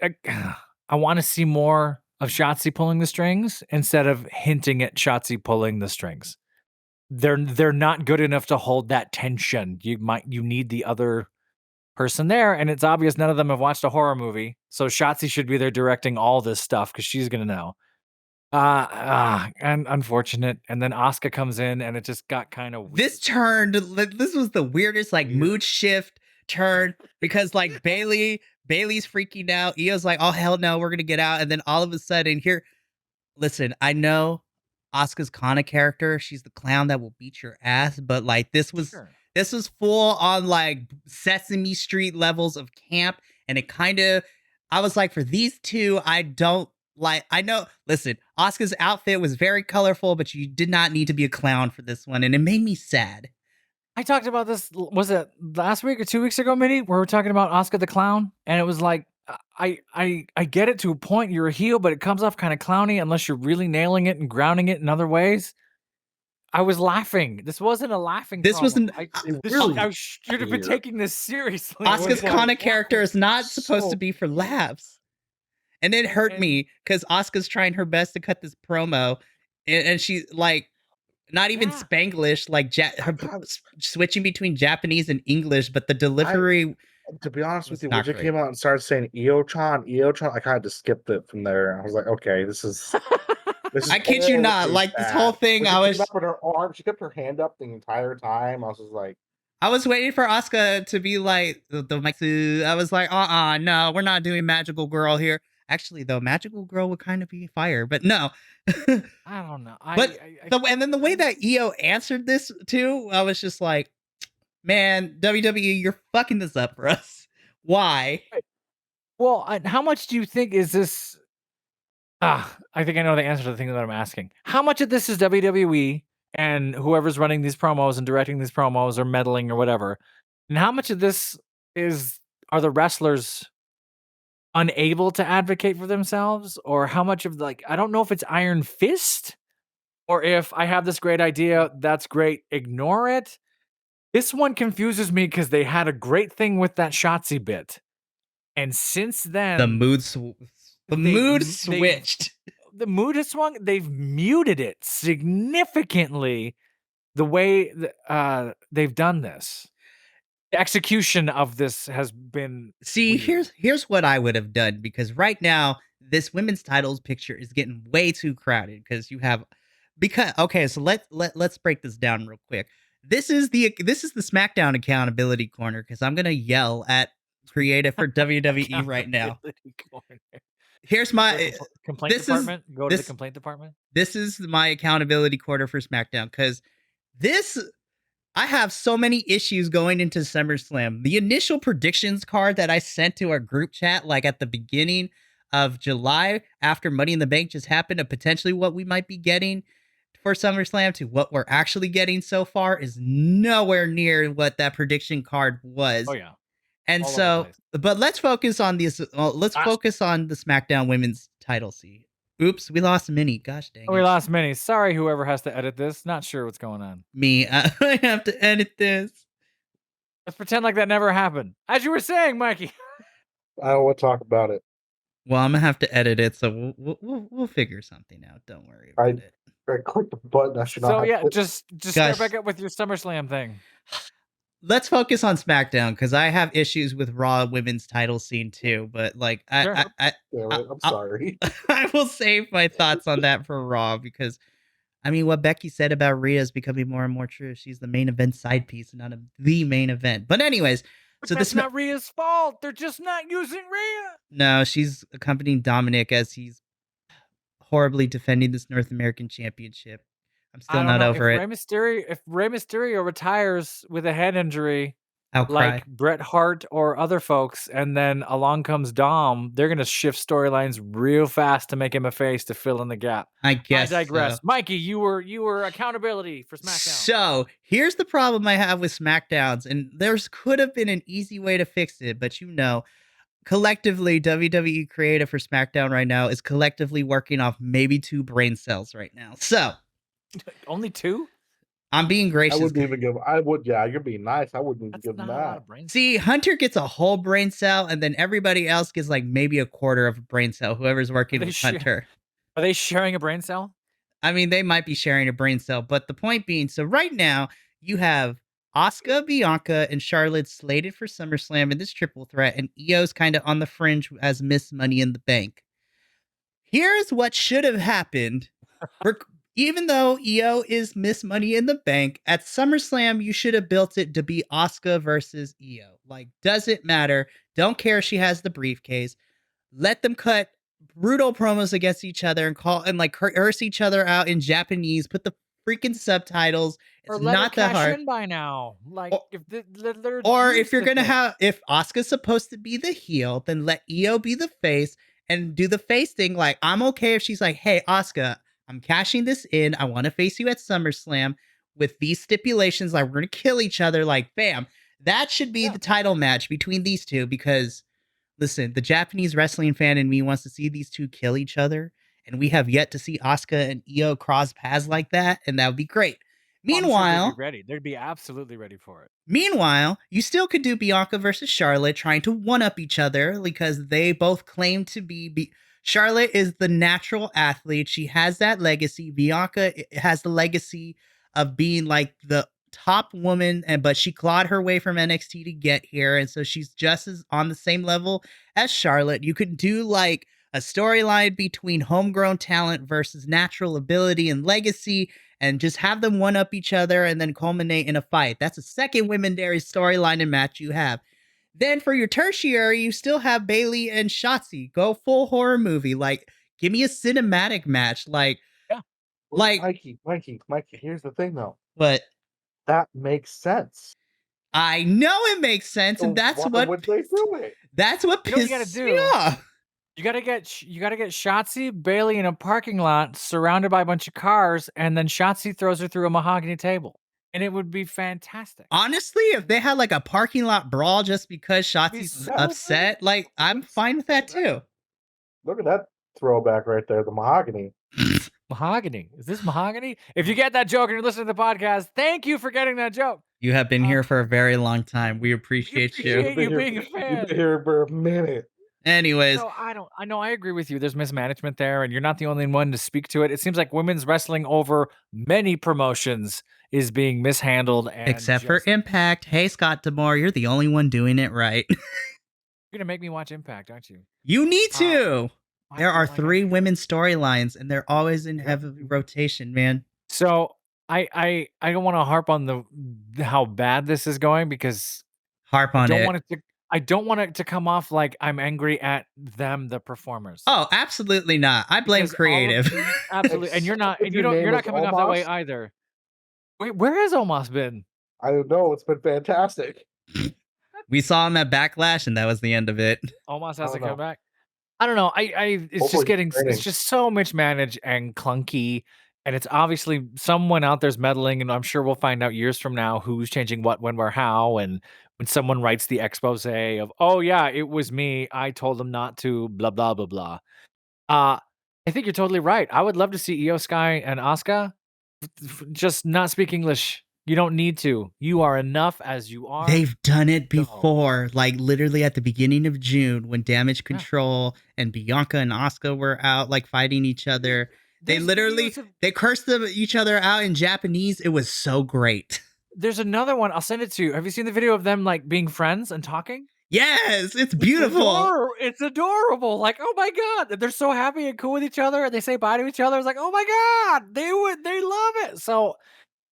I want to see more of Shotzi pulling the strings instead of hinting at Shotzi pulling the strings. They're not good enough to hold that tension. You need the other person there, and it's obvious none of them have watched a horror movie, so Shotzi should be there directing all this stuff because she's gonna know. And unfortunate. And then Asuka comes in, and it just got kind of weird. This was the weirdest mood shift turn because Bailey's freaking out. Io's like, oh hell no, we're gonna get out, and then all of a sudden here, listen, I know Asuka's Kana character, she's the clown that will beat your ass, but this was full on Sesame Street levels of camp, and it kind of, I was like, for these two, I know, listen, Asuka's outfit was very colorful, but you did not need to be a clown for this one, and it made me sad. I talked about this, was it last week or 2 weeks ago, Minnie, where we're talking about Asuka the clown, and it was like, I get it to a point, you're a heel, but it comes off kind of clowny unless you're really nailing it and grounding it in other ways. I was laughing. This wasn't a laughing. This problem. wasn't. I should have been taking this seriously. Asuka's Kana character is not supposed to be for laughs, and it hurt me because Asuka's trying her best to cut this promo, and she not even Spanglish, switching between Japanese and English, but the delivery. To be honest with you, when you came out and started saying Io-chan, I kind of just skipped it from there. I was like, okay, this is I kid you not, this whole thing, I was up with her arm. She kept her hand up the entire time. I was just like, I was waiting for Asuka to be like the I was like, no, we're not doing Magical Girl here. Actually, though, Magical Girl would kind of be fire, but no. I don't know. And then the way that Io answered this too, I was just like, man, WWE, you're fucking this up for us. Why? Well, how much do you think is this? I think I know the answer to the thing that I'm asking. How much of this is WWE and whoever's running these promos and directing these promos or meddling or whatever? And how much of this are the wrestlers unable to advocate for themselves? Or how much of I don't know if it's Iron Fist or if I have this great idea, that's great, ignore it. This one confuses me because they had a great thing with that Shotzi bit. And since then... The mood switched. The mood has swung. They've muted it significantly the way they've done this. The execution of this has bin... See, here's what I would have done, because right now, this women's titles picture is getting way too crowded because you have... Okay, so let's break this down real quick. This is the SmackDown accountability corner because I'm gonna yell at creative for WWE right now. Here's my complaint department. Go to the complaint department. This is my accountability corner for SmackDown because I have so many issues going into SummerSlam. The initial predictions card that I sent to our group chat, at the beginning of July, after Money in the Bank just happened, of potentially what we might be getting for SummerSlam to what we're actually getting so far is nowhere near what that prediction card was. Oh yeah. And so, but let's focus on this. Focus on the SmackDown Women's title. See, oops, we lost Minnie. Gosh dang it. We lost Minnie. Sorry, whoever has to edit this. Not sure what's going on. Me, I have to edit this. Let's pretend like that never happened. As you were saying, Mikey. I don't want to talk about it. Well, I'm gonna have to edit it, so we'll figure something out. Don't worry about it. I clicked the button. I should not. So yeah, just start back up with your SummerSlam thing. Let's focus on SmackDown because I have issues with Raw women's title scene too. But I'm sorry. I will save my thoughts on that for Raw because, I mean, what Becky said about Rhea is becoming more and more true. She's the main event side piece, not the main event. But anyways, so that's not Rhea's fault. They're just not using Rhea. No, she's accompanying Dominic as he's horribly defending this North American Championship. I'm still not over it. If Rey Mysterio retires with a head injury, I'll like cry. Bret Hart or other folks, and then along comes Dom, they're going to shift storylines real fast to make him a face to fill in the gap. I guess. I digress. So. Mikey, you were accountability for SmackDown. So here's the problem I have with SmackDowns, and could have been an easy way to fix it, but collectively, WWE creative for SmackDown right now is collectively working off maybe 2 brain cells right now. So. Only 2? I'm being gracious. I wouldn't even give. I would. Yeah, you're being nice. I wouldn't even give them that. See, Hunter gets a whole brain cell, and then everybody else gets like maybe a quarter of a brain cell. Whoever's working with Hunter. Are they sharing a brain cell? I mean, they might be sharing a brain cell, but the point being, so right now you have Asuka, Bianca, and Charlotte slated for SummerSlam in this triple threat, and Io's kind of on the fringe as Miss Money in the Bank. Here's what should have happened. Even though Io is Miss Money in the Bank, at SummerSlam, you should have built it to be Asuka versus Io. Like, doesn't matter. Don't care if she has the briefcase. Let them cut brutal promos against each other and curse each other out in Japanese. Put the freaking subtitles. It's not that hard. In by now, like if you're gonna if Asuka's supposed to be the heel, then let Io be the face and do the face thing. Like, I'm okay if she's like, "Hey, Asuka, I'm cashing this in. I want to face you at SummerSlam with these stipulations. Like, we're gonna kill each other." Like, bam, that should be the title match between these two because. Listen, the Japanese wrestling fan in me wants to see these two kill each other, and we have yet to see Asuka and Io cross paths like that, and that would be great. Meanwhile, they'd be absolutely ready for it. Meanwhile, you still could do Bianca versus Charlotte trying to one-up each other because they both claim to be Charlotte is the natural athlete. She has that legacy. Bianca has the legacy of being like the top woman, but she clawed her way from NXT to get here, and so she's just as on the same level as Charlotte. You could do like a storyline between homegrown talent versus natural ability and legacy, and just have them one up each other and then culminate in a fight. That's a second women's storyline and match you have. Then for your tertiary, you still have Bayley and Shotzi. Go full horror movie. Like, give me a cinematic match. Like, Mikey. Here's the thing, though. What? That makes sense. I know it makes sense, and that's what would they do it? That's what pisses me off. You gotta get Shotzi Bayley in a parking lot surrounded by a bunch of cars, and then Shotzi throws her through a mahogany table, and it would be fantastic. Honestly, if they had like a parking lot brawl just because Shotzi's upset, like I'm fine with that too. Look at that throwback right there, the mahogany. Mahogany. Is this mahogany? If you get that joke and you're listening to the podcast, thank you for getting that joke. You have been here for a very long time. We appreciate you. You being a fan. You've been here for a minute. Anyways. So I know I agree with you. There's mismanagement there, and you're not the only one to speak to it. It seems like women's wrestling over many promotions is being mishandled. Except for Impact. Hey, Scott D'Amore, you're the only one doing it right. You're going to make me watch Impact, aren't you? You need to. There are 3 women's storylines, and they're always in heavy rotation, man. So I don't want to harp on how bad this is going because I don't want it to come off like I'm angry at them, the performers. Oh, absolutely not. I blame creative. Absolutely, and you're not coming off that way either. Wait, where has Omos been? I don't know. It's been fantastic. We saw him at Backlash, and that was the end of it. Omos has to come back. I don't know. It's just so mismanaged and clunky, and it's obviously someone out there's meddling, and I'm sure we'll find out years from now who's changing what, when, where, how, and when someone writes the expose of, oh yeah, it was me, I told them not to, blah blah blah blah. I think you're totally right. I would love to see Io Sky and Asuka just not speak English. You don't need to. You are enough as you are. They've done it before, like literally at the beginning of June when Damage Control and Bianca and Asuka were out, like fighting each other. They cursed each other out in Japanese. It was so great. There's another one. I'll send it to you. Have you seen the video of them like being friends and talking? Yes, it's beautiful. It's adorable. Like, oh my God, they're so happy and cool with each other, and they say bye to each other. It's like, oh my God, they love it. So.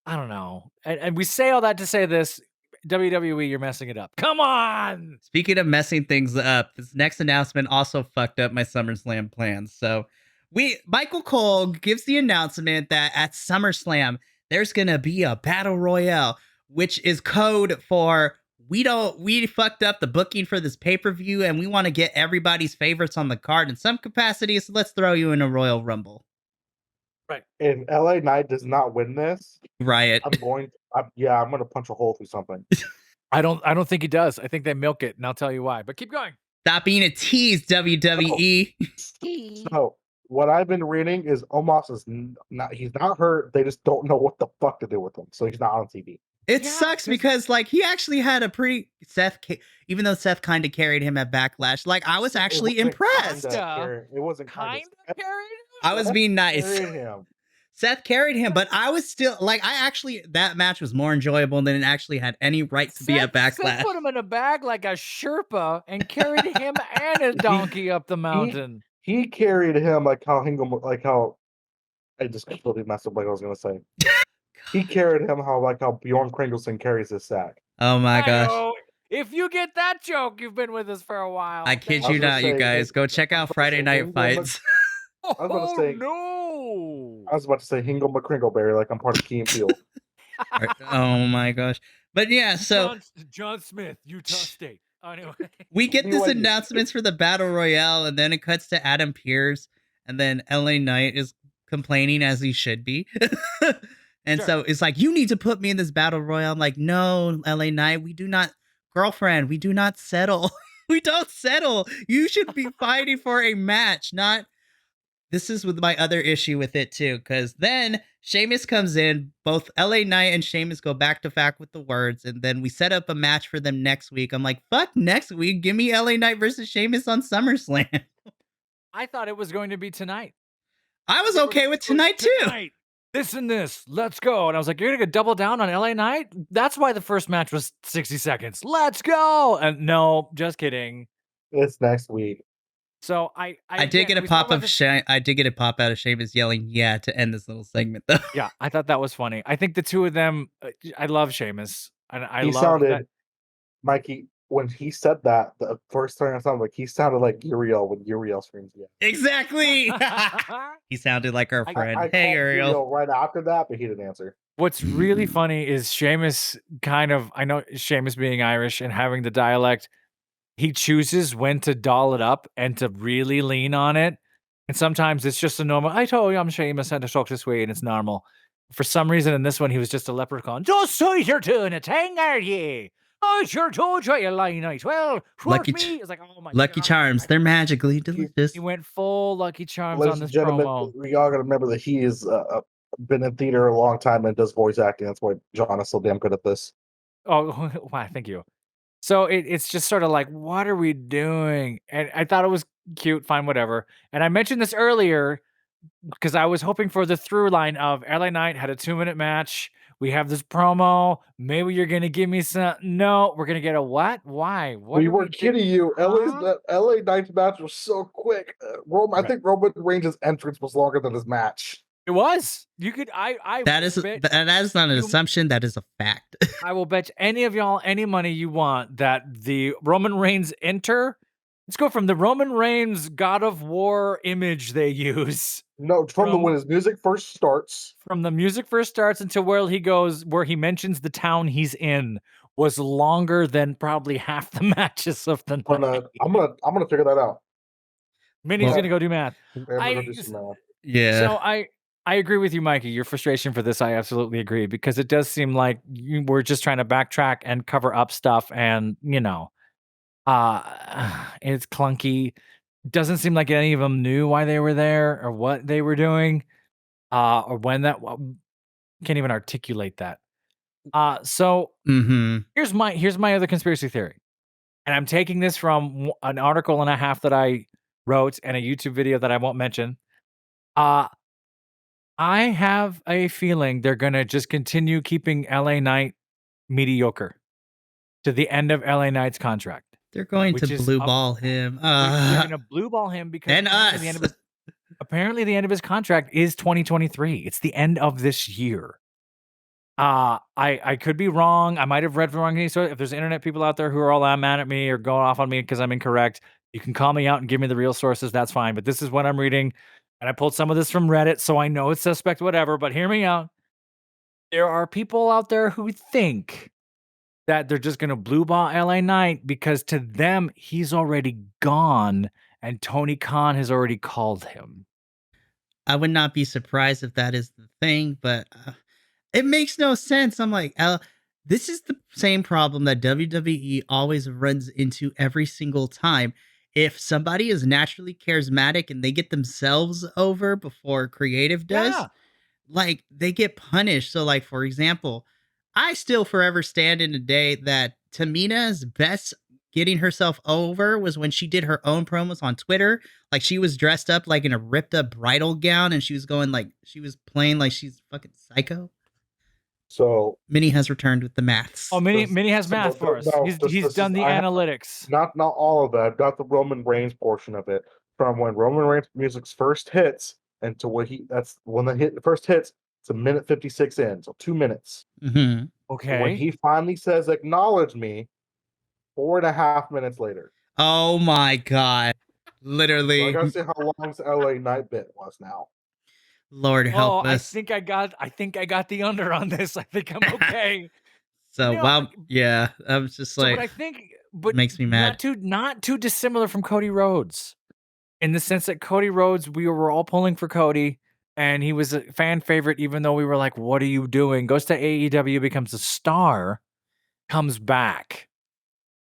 I don't know. And we say all that to say this, WWE, you're messing it up. Come on! Speaking of messing things up, this next announcement also fucked up my SummerSlam plans. So Michael Cole gives the announcement that at SummerSlam, there's going to be a Battle Royale, which is code for we fucked up the booking for this pay-per-view and we want to get everybody's favorites on the card in some capacity, so let's throw you in a Royal Rumble. Right. If LA Knight does not win this, Riot. I'm going to punch a hole through something. I don't think he does. I think they milk it, and I'll tell you why. But keep going. Stop being a tease, WWE. So what I've been reading is Omos is not. He's not hurt. They just don't know what the fuck to do with him, so he's not on TV. It sucks because like he actually had a pretty even though Seth kind of carried him at Backlash. Like I was actually impressed. It wasn't kind of carried him. I was being nice. Him. Seth carried him, but I was still like, that match was more enjoyable than it actually had any right to be at Backlash. Seth put him in a bag like a Sherpa and carried him and his donkey up the mountain. He carried him like how I just completely messed up like I was gonna say. He carried him how Bjorn Kringleson carries his sack. Oh my gosh. If you get that joke, you've been with us for a while. I kid you not, you guys. Go check out Friday Night Fights. I was about to say, no! I was about to say Hingle McCringleberry, like I'm part of Key and Peele. Oh my gosh. But yeah, so John Smith, Utah State. Anyway. We get this announcements for the Battle Royale, and then it cuts to Adam Pearce, and then LA Knight is complaining as he should be. And so it's like, you need to put me in this Battle Royale. I'm like, no, LA Knight, we do not, girlfriend, we do not settle. We don't settle. You should be fighting for a match, not. This is with my other issue with it too, because then Sheamus comes in, both LA Knight and Sheamus go back to back with the words, and then we set up a match for them next week. I'm like, fuck next week. Give me LA Knight versus Sheamus on SummerSlam. I thought it was going to be tonight. I was okay with tonight too. This and this, let's go. And I was like, you're going to double down on LA Knight? That's why the first match was 60 seconds. Let's go. And no, just kidding. It's next week. So I did get a pop of I did get a pop out of Sheamus yelling "yeah" to end this little segment though. Yeah, I thought that was funny. I think the two of them. I love Sheamus, and he sounded Mikey when he said that the first time. I sounded like he sounded like Uriel when Uriel screams "yeah." Exactly. He sounded like our friend. Hey Uriel. Right after that, but he didn't answer. What's really funny is Sheamus I know Sheamus being Irish and having the dialect. He chooses when to doll it up and to really lean on it. And sometimes it's just a normal, I told you I'm Sheamus and to talk this way, and it's normal. For some reason in this one, he was just a leprechaun. Just say you're doing a thing, are ye? I sure told you you lie night. Well, Lucky it's like, oh my Lucky God. Charms, they're magically delicious. He went full Lucky Charms Ladies on this and gentlemen, promo. we all gotta remember that he is been in theater a long time and does voice acting. That's why John is so damn good at this. Oh, wow, thank you. So it's just sort of like, what are we doing? And I thought it was cute, fine, whatever. And I mentioned this earlier because I was hoping for the through line of LA Knight had a 2-minute match. We have this promo. Maybe you're going to give me some. No, we're going to get a what? Why? What we weren't kidding you. LA Knight's match was so quick. I think Roman Reigns' entrance was longer than his match. It was. You could. That is not an assumption. That is a fact. I will bet any of y'all any money you want that the Roman Reigns enter. Let's go from the Roman Reigns God of War image they use. No, from when his music first starts. From the music first starts until where he goes, where he mentions the town he's in, was longer than probably half the matches of the night. I'm gonna figure that out. Minnie's gonna go do math. Yeah. So I agree with you, Mikey. Your frustration for this, I absolutely agree, because it does seem like we're just trying to backtrack and cover up stuff, and it's clunky. Doesn't seem like any of them knew why they were there or what they were doing, or when that. Can't even articulate that. So here's my other conspiracy theory, and I'm taking this from an article and a half that I wrote and a YouTube video that I won't mention. I have a feeling they're going to just continue keeping LA Knight mediocre to the end of LA Knight's contract. They're going to blue ball him. They're going to blue ball him because and us. Apparently the end of his contract is 2023. It's the end of this year. I could be wrong. I might have read wrong. So if there's internet people out there who are all mad at me or going off on me because I'm incorrect, you can call me out and give me the real sources. That's fine. But this is what I'm reading. And I pulled some of this from Reddit, so I know it's suspect, whatever, but hear me out. There are people out there who think that they're just going to blue ball LA Knight because to them, he's already gone and Tony Khan has already called him. I would not be surprised if that is the thing, but it makes no sense. I'm like, this is the same problem that WWE always runs into every single time. if somebody is naturally charismatic and they get themselves over before creative does, Yeah. like they get punished. So like, for example, I still forever stand in the day that Tamina's best getting herself over was when she did her own promos on Twitter. Like she was dressed up like in a ripped up bridal gown and she was going like she was playing like she's fucking psycho. So Minnie has returned with the maths. Oh, Minnie has math for us. No, He's done the analytics. Not all of that. I've got the Roman Reigns portion of it from when Roman Reigns music's first hits and to what that's when the first hits. It's a minute 56 in, so 2 minutes. Mm-hmm. Okay. When he finally says "acknowledge me," 4.5 minutes later. Oh my god! Literally. So I gotta see how long this LA Knight bit was now. Lord help us. I think I got the under on this. I think I'm okay. So wow, yeah, I was just like, but I think, but makes me mad. Not too dissimilar from Cody Rhodes, in the sense that Cody Rhodes, we were all pulling for Cody, and he was a fan favorite, even though we were like, "What are you doing?" Goes to AEW, becomes a star, comes back.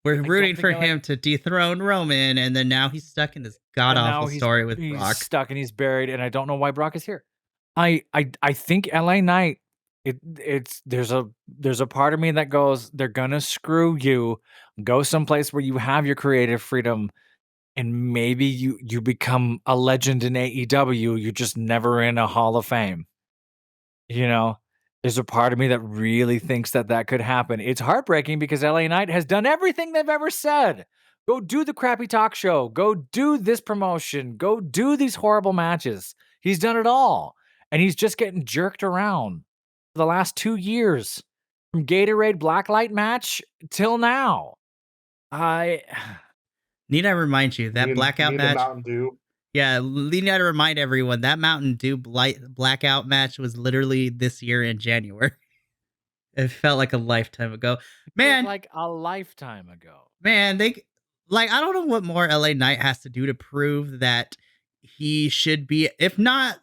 We're rooting for him to dethrone Roman, and then now he's stuck in this god awful story with Brock. He's stuck and he's buried, and I don't know why Brock is here. I think LA Knight. There's a part of me that goes, they're gonna screw you. Go someplace where you have your creative freedom, and maybe you become a legend in AEW. You're just never in a Hall of Fame. You know. There's a part of me that really thinks that could happen. It's heartbreaking because LA Knight has done everything they've ever said. Go do the crappy talk show. Go do this promotion. Go do these horrible matches. He's done it all. And he's just getting jerked around for the last 2 years. From Gatorade Blacklight match till now. Need I remind you, that blackout match? Mountain Dew. Yeah, need I remind everyone, that Mountain Dew blackout match was literally this year in January. It felt like a lifetime ago. Man. Like a lifetime ago. Man, I don't know what more LA Knight has to do to prove that he should be, if not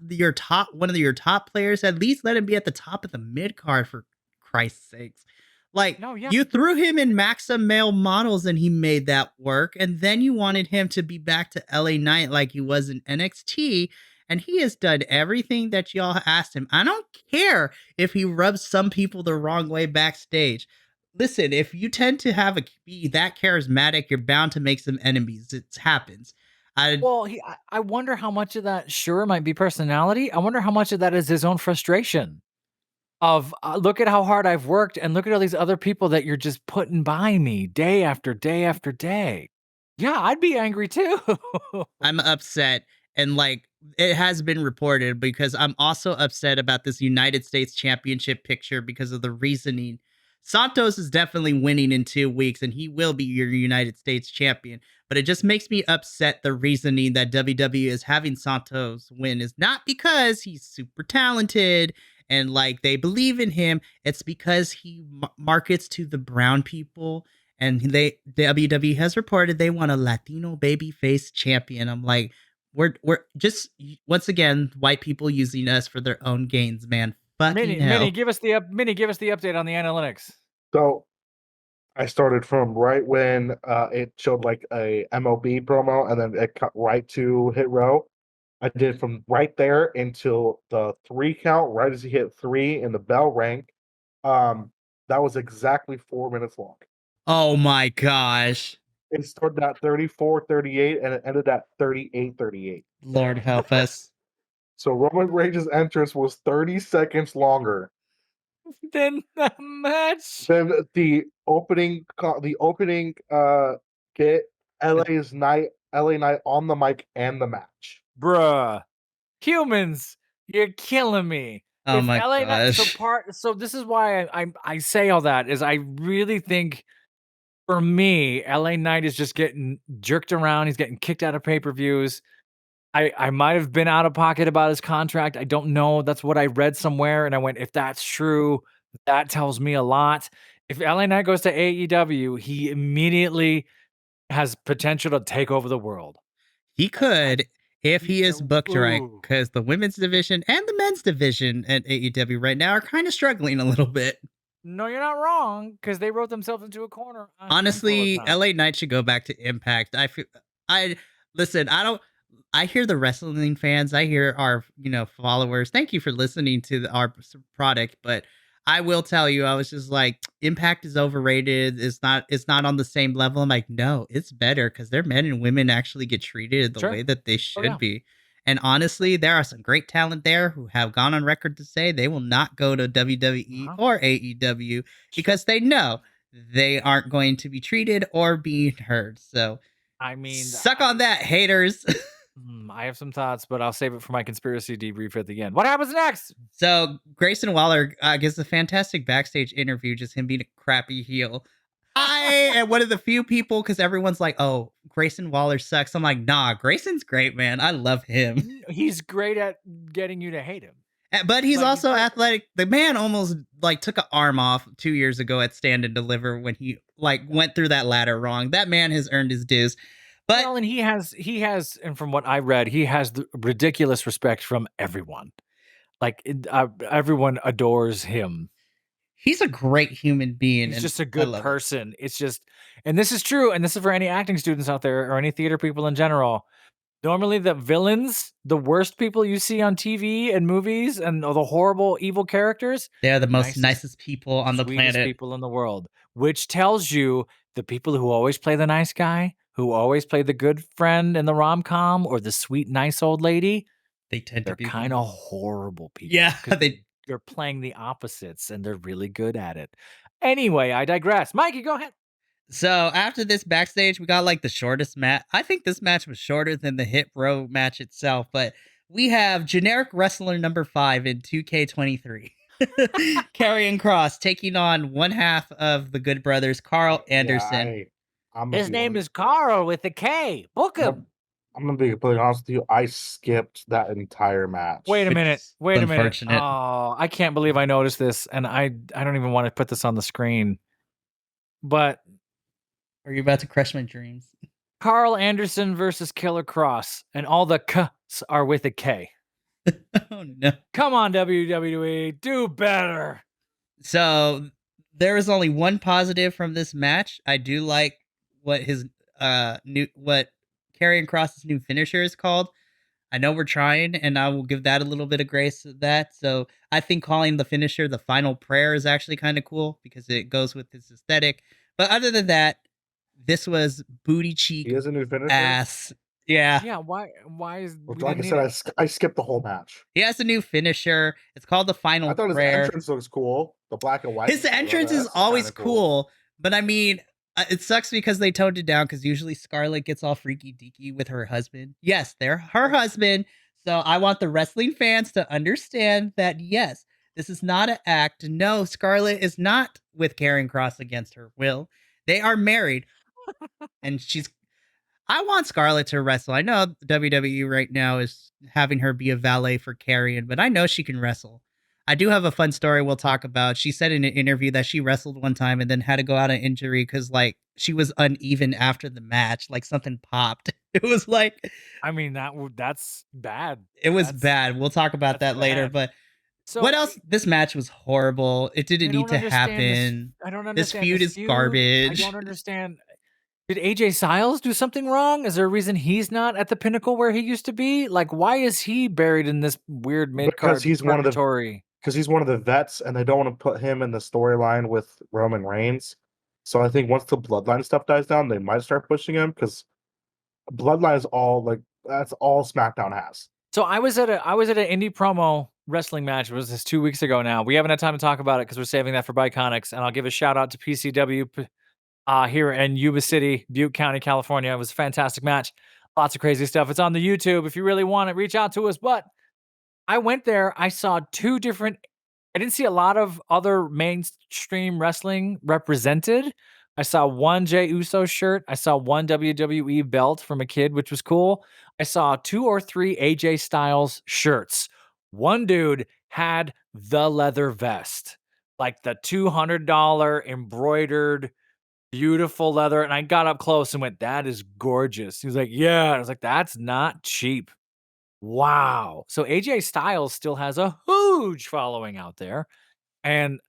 one of your top players, at least let him be at the top of the mid card, for Christ's sakes. Like, you threw him in Maxim male models and he made that work. And then you wanted him to be back to LA Knight like he was in NXT. And he has done everything that y'all asked him. I don't care if he rubs some people the wrong way backstage. Listen, if you tend to be that charismatic, you're bound to make some enemies. It happens. I wonder how much of that might be personality. I wonder how much of that is his own frustration. Of look at how hard I've worked and look at all these other people that you're just putting by me day after day after day. Yeah, I'd be angry too. I'm upset. And it has been reported, because I'm also upset about this United States Championship picture because of the reasoning. Santos is definitely winning in 2 weeks and he will be your United States champion. But it just makes me upset, the reasoning that WWE is having Santos win is not because he's super talented and they believe in him. It's because he markets to the brown people, and WWE has reported they want a Latino babyface champion. I'm like, we're just, once again, white people using us for their own gains, man. Fucking hell. Minnie, give us the update on the analytics. So I started from right when it showed a MLB promo, and then it cut right to Hit Row. I did from right there until the 3 count, right as he hit 3 and the bell rang. That was exactly 4 minutes long. Oh my gosh. It started at 34:38 and it ended at 38:38. Lord help us. So Roman Reigns' entrance was 30 seconds longer than the match. Than the opening get LA Knight on the mic and the match. Bruh. Humans, you're killing me. Oh my gosh. So this is why I say all that, is I really think, for me, LA Knight is just getting jerked around. He's getting kicked out of pay-per-views. I might have been out of pocket about his contract. I don't know. That's what I read somewhere, and I went, if that's true, that tells me a lot. If LA Knight goes to AEW, he immediately has potential to take over the world. He could, if he is booked right, because the women's division and the men's division at AEW right now are kind of struggling a little bit. No, you're not wrong, because they wrote themselves into a corner. Honestly, LA Knight should go back to Impact. I listen. I hear the wrestling fans. I hear our followers. Thank you for listening to our product, but I will tell you, I was just like, Impact is overrated. It's not. It's not on the same level. I'm like, no, it's better because their men and women actually get treated the way that they should be. And honestly, there are some great talent there who have gone on record to say they will not go to WWE or AEW because they know they aren't going to be treated or being heard. So, I mean, suck on that, haters. I have some thoughts, but I'll save it for my conspiracy debrief at the end. What happens next? So, Grayson Waller gives a fantastic backstage interview, just him being a crappy heel. I am one of the few people, because everyone's like, oh, Grayson Waller sucks. I'm like, nah, Grayson's great, man. I love him. He's great at getting you to hate him. But he's also athletic. The man almost took an arm off 2 years ago at Stand and Deliver when he went through that ladder wrong. That man has earned his dues. But and he has, and from what I read, he has the ridiculous respect from everyone. Everyone adores him. He's a great human being. He's just a good person. It's just, and this is true, and this is for any acting students out there or any theater people in general. Normally, the villains, the worst people you see on TV and movies, and the horrible, evil characters, they're the nicest people on the planet. People in the world, which tells you the people who always play the nice guy, who always play the good friend in the rom-com, or the sweet, nice old lady, they're kind of horrible people. Yeah, they're playing the opposites, and they're really good at it. Anyway, I digress. Mikey, go ahead. So after this backstage, we got the shortest match. I think this match was shorter than the Hit Row match itself, but we have generic wrestler number 5 in 2K23. Karrion Kross taking on one half of the Good Brothers, Carl Anderson. His name is Carl with a K. Book him. I'm gonna be completely honest with you. I skipped that entire match. Wait a minute. Oh, I can't believe I noticed this, and I don't even want to put this on the screen. But are you about to crush my dreams? Carl Anderson versus Killer Kross, and all the K's are with a K. Oh no! Come on, WWE, do better. So there is only one positive from this match. I do like what his what Karrion Kross's new finisher is called. I know we're trying, and I will give that a little bit of grace to that. So I think calling the finisher the final prayer is actually kind of cool because it goes with his aesthetic. But other than that, this was booty cheek. He has a new finisher? Ass. Yeah. Yeah. Why is like I said, I skipped the whole match. He has a new finisher. It's called the final prayer. I thought his entrance looks cool. The black and white. His entrance is always cool, but I mean, it sucks because they toned it down because usually Scarlett gets all freaky deaky with her husband. Yes, they're her husband. So I want the wrestling fans to understand that, yes, this is not an act. No, Scarlett is not with Karrion Kross against her will. They are married. And I want Scarlett to wrestle. I know WWE right now is having her be a valet for Karrion, but I know she can wrestle. I do have a fun story we'll talk about. She said in an interview that she wrestled one time and then had to go out on injury because she was uneven after the match. Something popped. It was I mean, that's bad. It was bad. We'll talk about that later. But so what else? This match was horrible. It didn't need to happen. I don't understand. This feud is garbage. I don't understand. Did AJ Styles do something wrong? Is there a reason he's not at the pinnacle where he used to be? Why is he buried in this weird mid-card? Because he's one of the vets, and they don't want to put him in the storyline with Roman Reigns. So I think once the Bloodline stuff dies down, they might start pushing him because Bloodline is that's all SmackDown has. So I was at an indie promo wrestling match. It was this 2 weeks ago now. We haven't had time to talk about it because we're saving that for Bi-Conics, and I'll give a shout out to PCW here in Yuba City, Butte County, California. It was a fantastic match. Lots of crazy stuff. It's on the YouTube. If you really want it, reach out to us. But I went there. I saw I didn't see a lot of other mainstream wrestling represented. I saw one Jey Uso shirt. I saw one WWE belt from a kid, which was cool. I saw 2 or 3 AJ Styles shirts. One dude had the leather vest, the $200 embroidered beautiful leather. And I got up close and went, that is gorgeous. He was like, yeah. And I was like, that's not cheap. Wow. So AJ Styles still has a huge following out there. And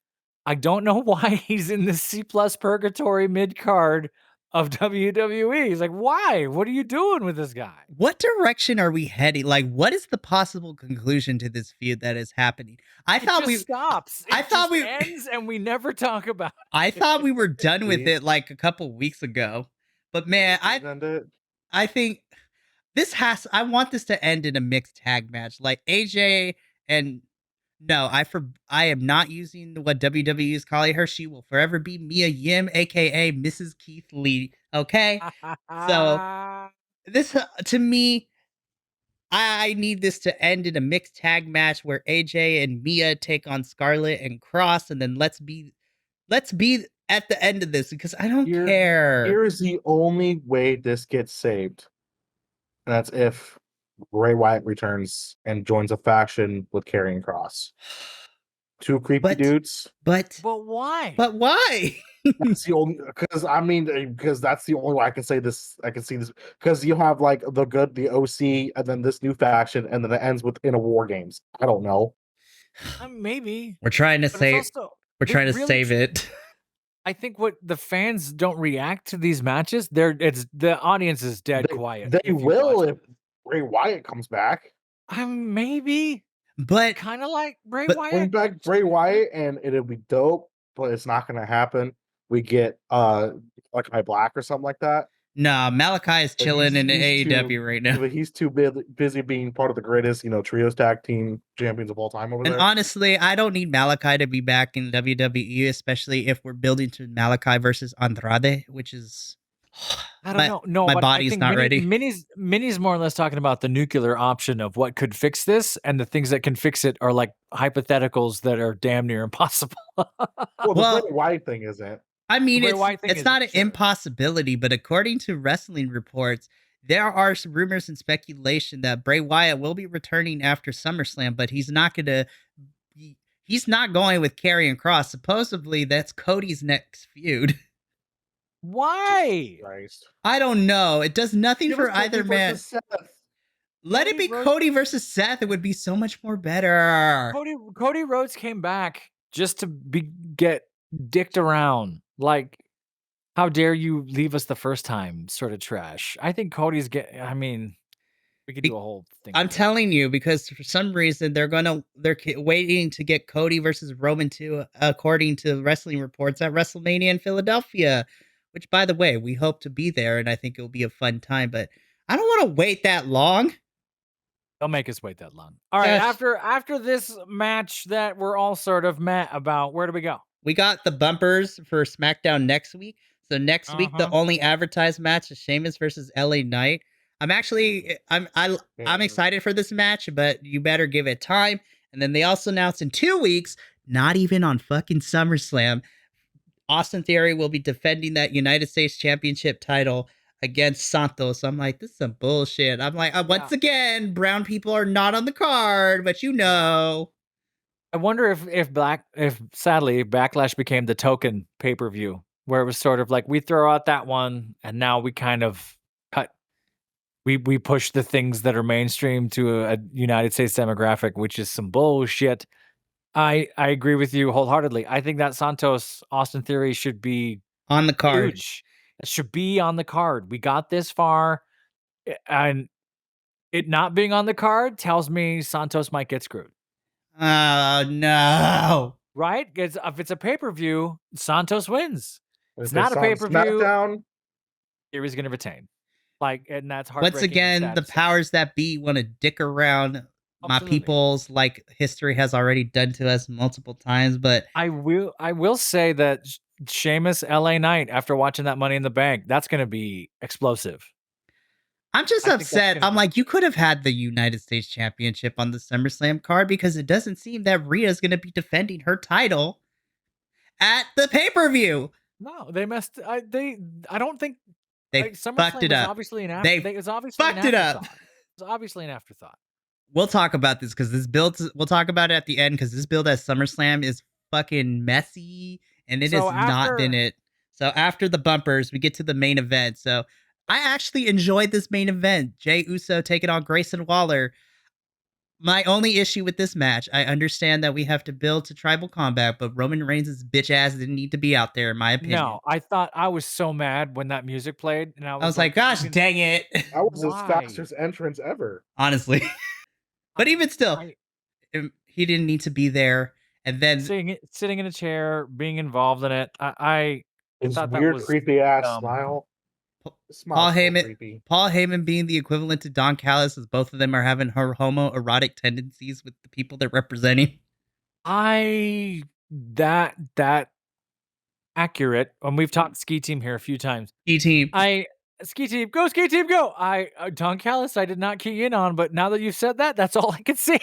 I don't know why he's in the C+ purgatory mid-card of WWE. He's like, why? What are you doing with this guy? What direction are we heading? Like, what is the possible conclusion to this feud that is happening? I thought just stops. I thought we ends and we never talk about it. I thought we were done with it like a couple weeks ago. But man, I think I want this to end in a mixed tag match. Like AJ and no, I am not using what WWE is calling her. She will forever be Mia Yim, aka Mrs. Keith Lee. Okay? So this to me, I need this to end in a mixed tag match where AJ and Mia take on Scarlett and Cross, and then let's be at the end of this because I don't care. Here is the only way this gets saved. And that's if Bray Wyatt returns and joins a faction with Karrion Kross. Two creepy dudes. But why? But why? That's the only because that's the only way I can say this. I can see this because you have like the OC, and then this new faction, and then it ends with in a War Games. I don't know. Maybe we're trying to save. We're trying to save it. I think what the fans don't react to these matches. The audience is dead quiet. They will if Bray Wyatt comes back. Maybe, but kind of like Bray Wyatt. Bring back Bray Wyatt, and it'll be dope. But it's not going to happen. We get like my Black or something like that. No, Malachi is chilling in AEW right now. But he's too busy being part of the greatest, trios tag team champions of all time over there. And honestly, I don't need Malachi to be back in WWE, especially if we're building to Malachi versus Andrade, which is I don't know. No, my body's not ready. Minnie's more or less talking about the nuclear option of what could fix this, and the things that can fix it are like hypotheticals that are damn near impossible. Well, the Bray Wyatt thing isn't. I mean, it's not an impossibility, but according to wrestling reports, there are some rumors and speculation that Bray Wyatt will be returning after SummerSlam, but he's not going with Karrion Kross. Supposedly, that's Cody's next feud. Why? I don't know. It does nothing for either man. Let it be Cody versus Seth. It would be so much more better. Cody Rhodes came back just to get dicked around. Like, how dare you leave us the first time? Sort of trash. I think Cody's we could do a whole thing. I'm telling you, because for some reason they're waiting to get Cody versus Roman 2, according to wrestling reports, at WrestleMania in Philadelphia. Which, by the way, we hope to be there, and I think it'll be a fun time. But I don't want to wait that long. They'll make us wait that long. All right, after this match that we're all sort of mad about, where do we go? We got the bumpers for SmackDown next week. So next week, the only advertised match is Sheamus versus LA Knight. I'm excited for this match, but you better give it time. And then they also announced in 2 weeks, not even on fucking SummerSlam, Austin Theory will be defending that United States Championship title against Santos. I'm like, this is some bullshit. I'm like, once again, brown people are not on the card, but I wonder if sadly Backlash became the token pay-per-view, where it was sort of like we throw out that one, and now we kind of cut. We push the things that are mainstream to a United States demographic, which is some bullshit. I agree with you wholeheartedly. I think that Santos Austin Theory should be on the card. Huge. It should be on the card. We got this far, and it not being on the card tells me Santos might get screwed. Oh no! Right? If it's a pay-per-view, Santos wins. It's not a pay-per-view. Theory's going to retain. And that's heartbreaking. Once again, the powers that be want to dick around my peoples, like history has already done to us multiple times. But I will say that Sheamus LA Knight, after watching that Money in the Bank, that's going to be explosive. I'm just upset. I'm like, you could have had the United States Championship on the SummerSlam card, because it doesn't seem that Rhea's going to be defending her title at the pay-per-view. No, they messed. I don't think they fucked it up. Obviously an It was obviously an afterthought. We'll talk about this because we'll talk about it at the end, because this build at SummerSlam is fucking messy, and it has not been it. So after the bumpers, we get to the main event. So I actually enjoyed this main event. Jey Uso taking on Grayson Waller. my only issue with this match, I understand that we have to build to tribal combat, but Roman Reigns' bitch ass didn't need to be out there, in my opinion. No, I was so mad when that music played, and I was like, gosh, dang it. That was his Why? fastest entrance ever. Honestly. But even still, I- he didn't need to be there. And then sitting in a chair, being involved in it, His thought that weird, was creepy ass dumb. smile. Paul So Heyman, creepy. Paul Heyman being the equivalent to Don Callis, as both of them are having her homoerotic tendencies with the people they're representing. That accurate. And we've talked ski team here a few times. Ski team. Ski team, go. Don Callis, I did not key in on, but now that you've said that, that's all I could see.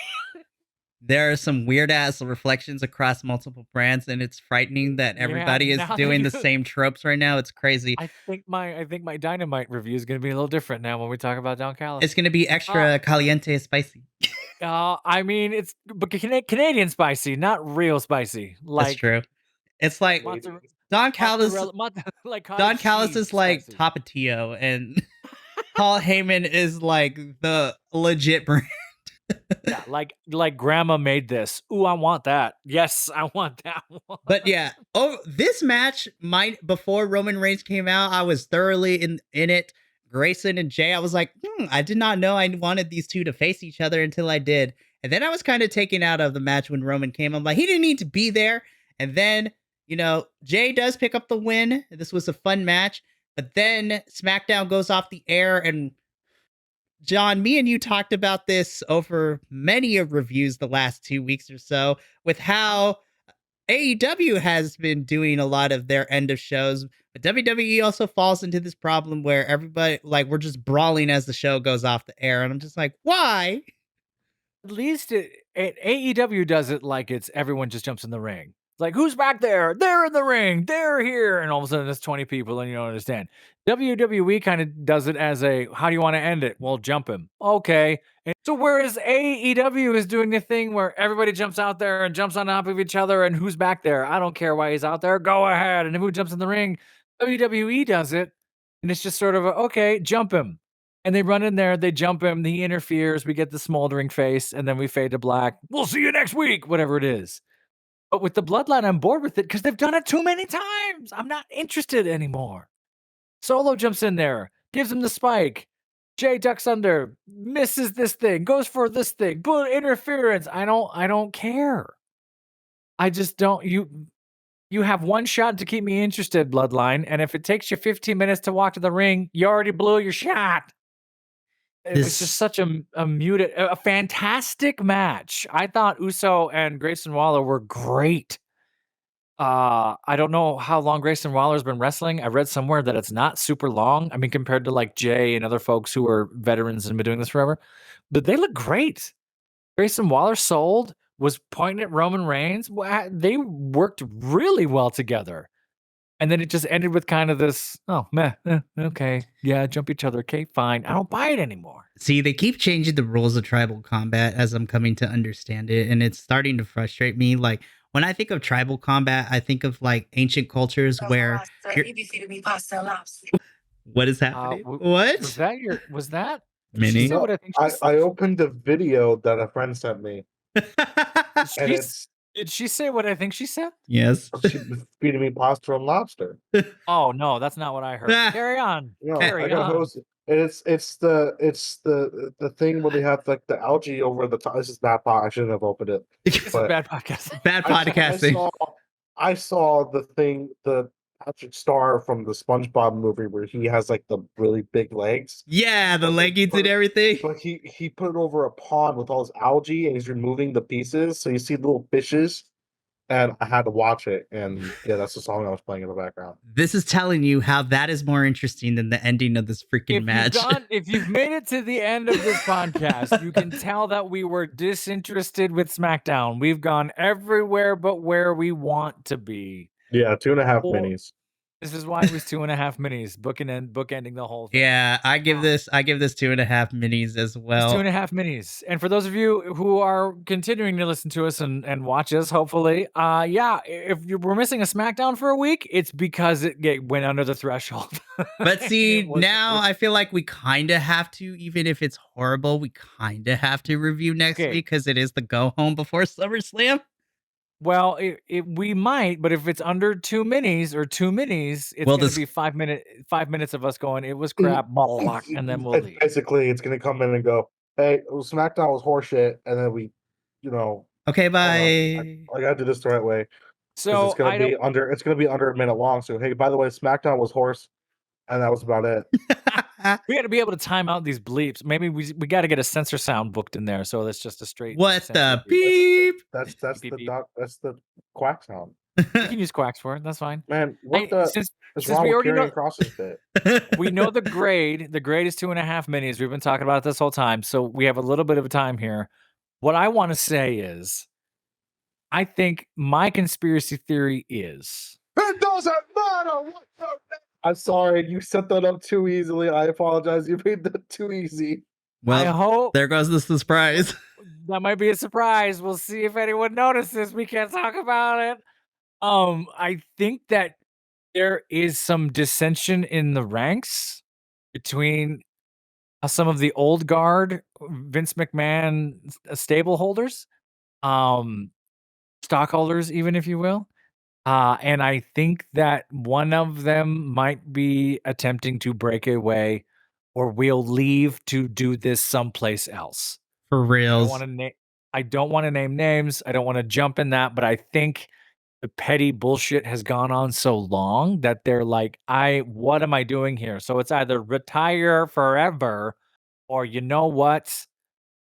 There are some weird ass reflections across multiple brands, and it's frightening that everybody is doing the same tropes right now. It's crazy. I think my Dynamite review is going to be a little different now when we talk about Don Callis. It's going to be extra caliente spicy. I mean, it's but Canadian spicy, not real spicy. Like, that's true. It's like Don Callis. Don Callis is like Tapatio, and Paul Heyman is like the legit brand. Yeah, like grandma made this. Ooh, I want that. Yes, I want that one. But yeah, this match, before Roman Reigns came out, I was thoroughly in it. Grayson and Jay, I was like, I did not know I wanted these two to face each other until I did. And then I was kind of taken out of the match when Roman came. I'm like, he didn't need to be there. And then, Jay does pick up the win. This was a fun match. But then SmackDown goes off the air, and John, me and you talked about this over many of reviews the last 2 weeks or so, with how AEW has been doing a lot of their end of shows, but WWE also falls into this problem where everybody, like, we're just brawling as the show goes off the air, and I'm just like, why? At least AEW does it like it's everyone just jumps in the ring. It's like, who's back there? They're in the ring. They're here. And all of a sudden, there's 20 people, and you don't understand. WWE kind of does it as how do you want to end it? Well, jump him. Okay. And so whereas AEW is doing the thing where everybody jumps out there and jumps on top of each other, and who's back there? I don't care why he's out there. Go ahead. And who jumps in the ring? WWE does it. And it's just sort of, okay, jump him. And they run in there, they jump him, he interferes, we get the smoldering face, and then we fade to black. We'll see you next week, whatever it is. But with the Bloodline, I'm bored with it because they've done it too many times. I'm not interested anymore. Solo jumps in there, gives him the spike. Jay ducks under, misses this thing, goes for this thing, boom, interference. I don't care. I just don't. You have one shot to keep me interested, Bloodline, and if it takes you 15 minutes to walk to the ring, you already blew your shot. It's just such a fantastic match. I thought Uso and Grayson Waller were great. I don't know how long Grayson Waller's been wrestling. I read somewhere that it's not super long. I mean, compared to like Jay and other folks who are veterans and been doing this forever, but they look great. Grayson Waller was pointing at Roman Reigns. They worked really well together. And then it just ended with kind of this, okay, yeah, jump each other, okay, fine. I don't buy it anymore. See, they keep changing the rules of tribal combat as I'm coming to understand it, and it's starting to frustrate me. Like, when I think of tribal combat, I think of, like, ancient cultures where... What is happening? What? Was that? Minnie? I opened a video that a friend sent me. Did she say what I think she said? Yes. She was feeding me pasta and lobster. Oh no, that's not what I heard. Carry on. Carry on. It's the thing where they have like the algae over the top. This is bad podcast. I shouldn't have opened it. It's a bad podcast. Bad podcasting. I saw the thing, the Patrick Star from the SpongeBob movie where he has like the really big legs. Yeah, the leggings and everything. But he put it over a pond with all his algae and he's removing the pieces, so you see little fishes. And I had to watch it, and yeah, that's the song I was playing in the background. This is telling you how that is more interesting than the ending of this freaking match. If you've made it to the end of this podcast, you can tell that we were disinterested with SmackDown. We've gone everywhere but where we want to be. Yeah, 2.5 minis. This is why it was 2.5 minis, bookending the whole thing. Yeah, I give this 2.5 minis as It's well. 2.5 minis. And for those of you who are continuing to listen to us and watch us, hopefully, if we're missing a SmackDown for a week, it's because it went under the threshold. But see, now I feel like we kind of have to, even if it's horrible, we kind of have to review next week because it is the go home before SummerSlam. Well, we might, but if it's under 2 minis or 2 minis, it's going to be 5 minutes of us going, it was crap, and then we'll leave. Basically, it's going to come in and go, hey, SmackDown was horseshit, and then we, okay, bye. I got to do this the right way. So it's going to be under a minute long. So hey, by the way, SmackDown was horse, and that was about it. We got to be able to time out these bleeps. Maybe we got to get a censor sound booked in there, so that's just a straight. What the beep? That's the quack sound. You can use quacks for it. That's fine. Man, since we already know Cross's bit. We know the grade. The grade is 2.5 minis. We've been talking about it this whole time, so we have a little bit of a time here. What I want to say is, I think my conspiracy theory is it doesn't matter what the. I'm sorry, you set that up too easily. I apologize. You made that too easy. Well, I hope there goes the surprise. That might be a surprise. We'll see if anyone notices. We can't talk about it. I think that there is some dissension in the ranks between some of the old guard Vince McMahon stable holders, stockholders, even if you will. And I think that one of them might be attempting to break away, or we'll leave to do this someplace else. For real. I don't want to name names. I don't want to jump in that, but I think the petty bullshit has gone on so long that they're like, what am I doing here? So it's either retire forever, or you know what?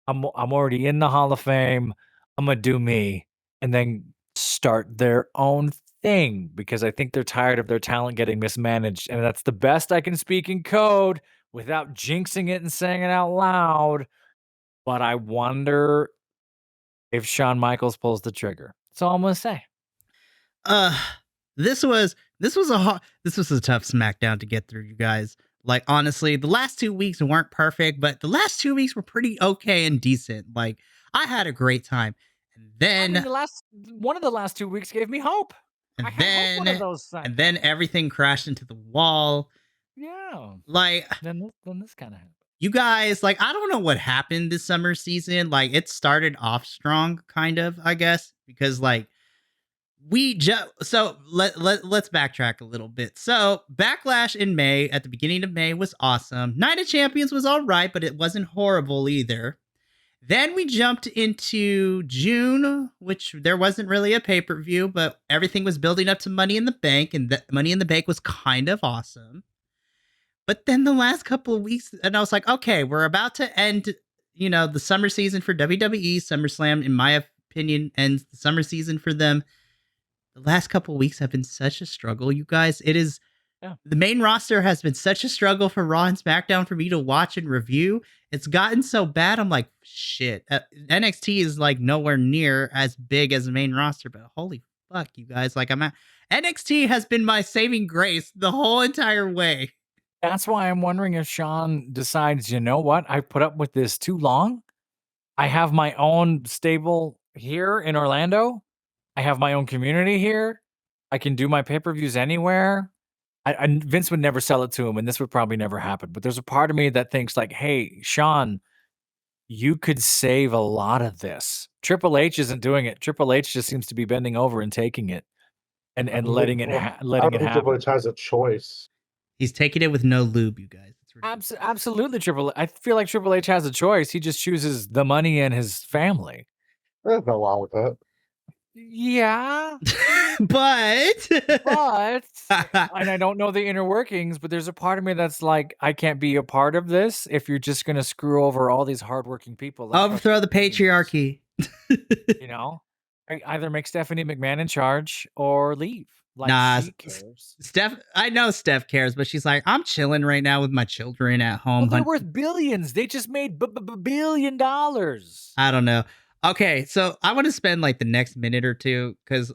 I'm already in the Hall of Fame. I'm gonna do me, and then start their own thing, because I think they're tired of their talent getting mismanaged, and that's the best I can speak in code without jinxing it and saying it out loud. But I wonder if Shawn Michaels pulls the trigger. That's all I'm gonna say. This was a tough SmackDown to get through, you guys. Like, honestly, the last 2 weeks weren't perfect, but the last 2 weeks were pretty okay and decent. Like, I had a great time. And then one of the last 2 weeks gave me hope. And then everything crashed into the wall. Yeah. Like, then this kind of happened. You guys, like, I don't know what happened this summer season. Like, it started off strong, kind of, I guess, because like so let's backtrack a little bit. So Backlash in May, at the beginning of May, was awesome. Night of Champions was all right, but it wasn't horrible either. Then we jumped into June, which there wasn't really a pay-per-view, but everything was building up to Money in the Bank, and Money in the Bank was kind of awesome. But then the last couple of weeks, and I was like, okay, we're about to end, the summer season for WWE. SummerSlam, in my opinion, ends the summer season for them. The last couple of weeks have been such a struggle, you guys. It is, the main roster has been such a struggle for Raw and SmackDown for me to watch and review. It's gotten so bad, I'm like, shit. NXT is like nowhere near as big as the main roster, but holy fuck, you guys. Like, NXT has been my saving grace the whole entire way. That's why I'm wondering if Shawn decides, you know what, I put up with this too long. I have my own stable here in Orlando. I have my own community here. I can do my pay-per-views anywhere. Vince would never sell it to him, and this would probably never happen. But there's a part of me that thinks like, hey, Shawn, you could save a lot of this. Triple H isn't doing it. Triple H just seems to be bending over and taking it and letting it happen. Triple H has a choice. He's taking it with no lube, you guys. Absolutely, I feel like Triple H has a choice. He just chooses the money and his family. There's no wrong with that. Yeah. but and I don't know the inner workings, but there's a part of me that's like, I can't be a part of this if you're just going to screw over all these hardworking people. Overthrow the patriarchy. Either make Stephanie McMahon in charge or leave. Nah, she cares. I know Steph cares, but she's like, I'm chilling right now with my children at home. Well, they're worth billions. They just made $1 billion. I don't know. Okay, so I want to spend like the next minute or two, because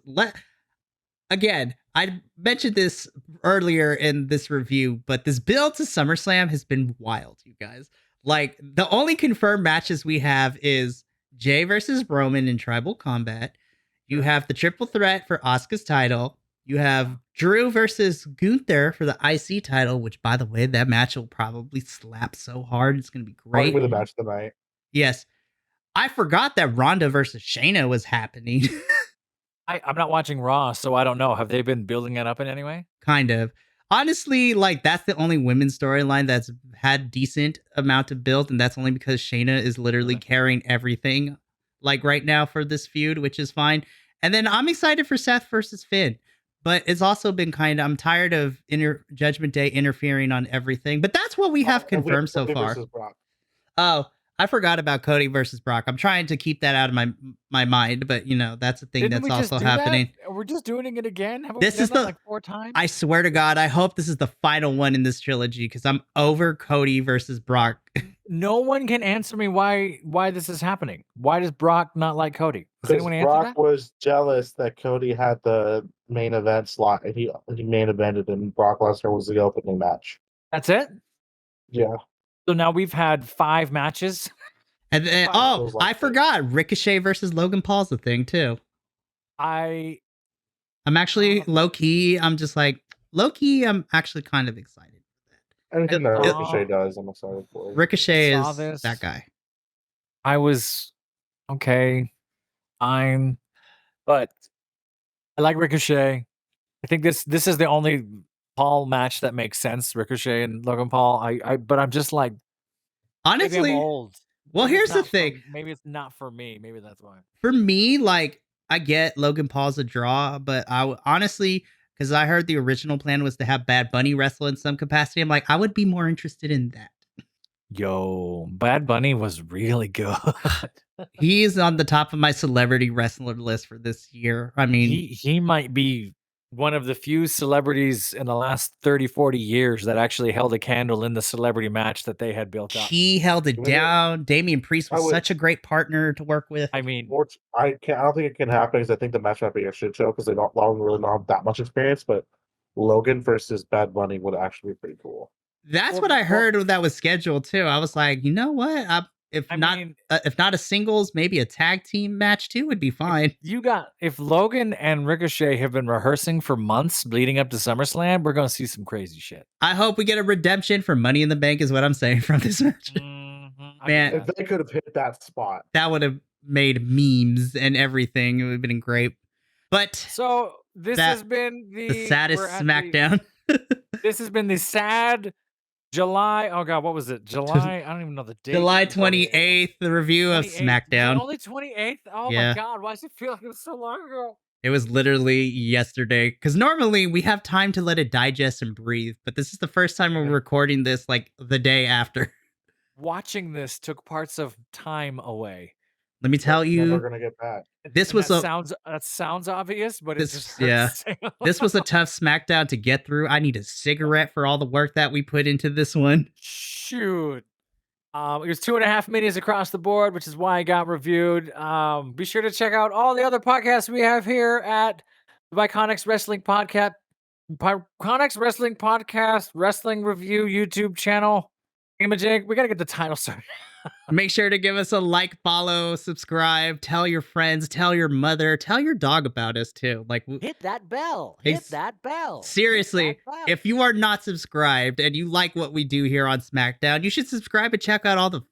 again, I mentioned this earlier in this review, but this build to SummerSlam has been wild, you guys. Like, the only confirmed matches we have is Jay versus Roman in Tribal Combat. You have the triple threat for Asuka's title. You have Drew versus Gunther for the IC title, which, by the way, that match will probably slap so hard. It's going to be great. Probably the match tonight. Yes. I forgot that Ronda versus Shayna was happening. I'm not watching Raw, so I don't know. Have they been building it up in any way? Kind of. Honestly, like, that's the only women's storyline that's had decent amount of build, and that's only because Shayna is literally carrying everything, like, right now for this feud, which is fine. And then I'm excited for Seth versus Finn, but it's also been I'm tired of Judgment Day interfering on everything. But that's what we have confirmed so far. Oh, I forgot about Cody versus Brock. I'm trying to keep that out of my mind, but that's a thing that's also happening. We're just doing it again. This is like 4 times. I swear to God, I hope this is the final one in this trilogy because I'm over Cody versus Brock. No one can answer me why this is happening. Why does Brock not like Cody? Does anyone answer Brock that? was jealous that Cody had the main event slot and he main evented and Brock Lesnar was the opening match. That's it? Yeah. So now we've had 5 matches. And then, I forgot Ricochet versus Logan Paul's the thing too. I'm actually low-key, I'm actually kind of excited. Anything that Ricochet does, I'm excited for. Ricochet is that guy. I was okay. But I like Ricochet. I think this is the only Paul match that makes sense. Ricochet and Logan Paul. But I'm just like, honestly, maybe I'm old. Well, maybe here's the thing. Maybe it's not for me. Maybe that's why. For me, like, I get Logan Paul's a draw, but I honestly, because I heard the original plan was to have Bad Bunny wrestle in some capacity. I'm like, I would be more interested in that. Yo, Bad Bunny was really good. He's on the top of my celebrity wrestler list for this year. I mean, he might be one of the few celebrities in the last 30, 40 years that actually held a candle in the celebrity match that they had built up. He held it down. Damian Priest was such a great partner to work with. I mean, I don't think it can happen because I think the match might be a shit show because they don't really have that much experience. But Logan versus Bad Bunny would actually be pretty cool. That's what I heard when that was scheduled too. I was like, you know what? If not a singles, maybe a tag team match too would be fine. If Logan and Ricochet have been rehearsing for months leading up to SummerSlam, we're gonna see some crazy shit. I hope we get a redemption for Money in the Bank, is what I'm saying from this match. Man, if they could have hit that spot, that would have made memes and everything. It would have been great. But so this has been the saddest SmackDown. This has been the sad July. Oh God, what was it? July? I don't even know the date. July 28th, the review of SmackDown. Only 28th? Oh my God, why does it feel like it was so long ago? It was literally yesterday. Because normally we have time to let it digest and breathe, but this is the first time we're recording this like the day after. Watching this took parts of time away. Let me tell you, we're gonna get back. That sounds obvious, but this, it's just this was a tough SmackDown to get through. I need a cigarette for all the work that we put into this one. Shoot. It was 2.5 minutes across the board, which is why I got reviewed. Be sure to check out all the other podcasts we have here at the Bi-Conics Wrestling Podcast, Bi-Conics Wrestling Podcast, Wrestling Review YouTube channel. Imaging, we got to get the title started. Make sure to give us a like, follow, subscribe, tell your friends, tell your mother, tell your dog about us too. Like, hit that bell. Hit that bell. Seriously, if you are not subscribed and you like what we do here on SmackDown, you should subscribe and check out all the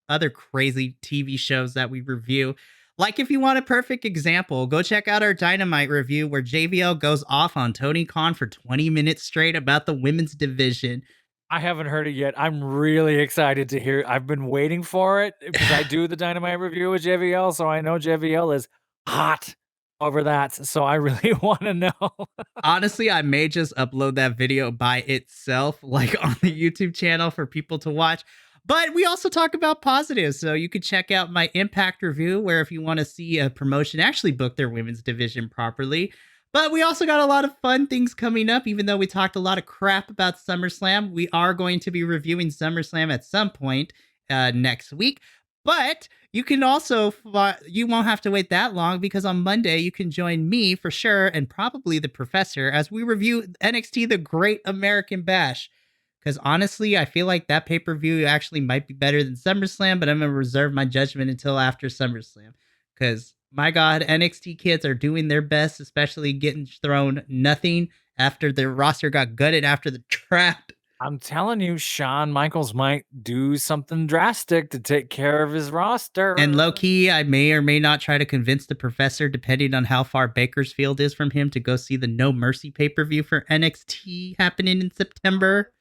other crazy TV shows that we review. Like, if you want a perfect example, go check out our Dynamite review where JVL goes off on Tony Khan for 20 minutes straight about the women's division. I haven't heard it yet. I'm really excited to hear. I've been waiting for it because I do the Dynamite review with JVL, so I know JVL is hot over that. So I really want to know. Honestly, I may just upload that video by itself, like on the YouTube channel for people to watch. But we also talk about positives, so you could check out my Impact review, where if you want to see a promotion actually book their women's division properly. But we also got a lot of fun things coming up. Even though we talked a lot of crap about SummerSlam, we are going to be reviewing SummerSlam at some point next week. But you can also, you won't have to wait that long because on Monday you can join me for sure and probably the professor as we review NXT The Great American Bash. Because honestly, I feel like that pay-per-view actually might be better than SummerSlam, but I'm going to reserve my judgment until after SummerSlam. Because, my God, NXT kids are doing their best, especially getting thrown nothing after their roster got gutted after the draft. I'm telling you, Shawn Michaels might do something drastic to take care of his roster. And low-key, I may or may not try to convince the professor, depending on how far Bakersfield is from him, to go see the No Mercy pay-per-view for NXT happening in September.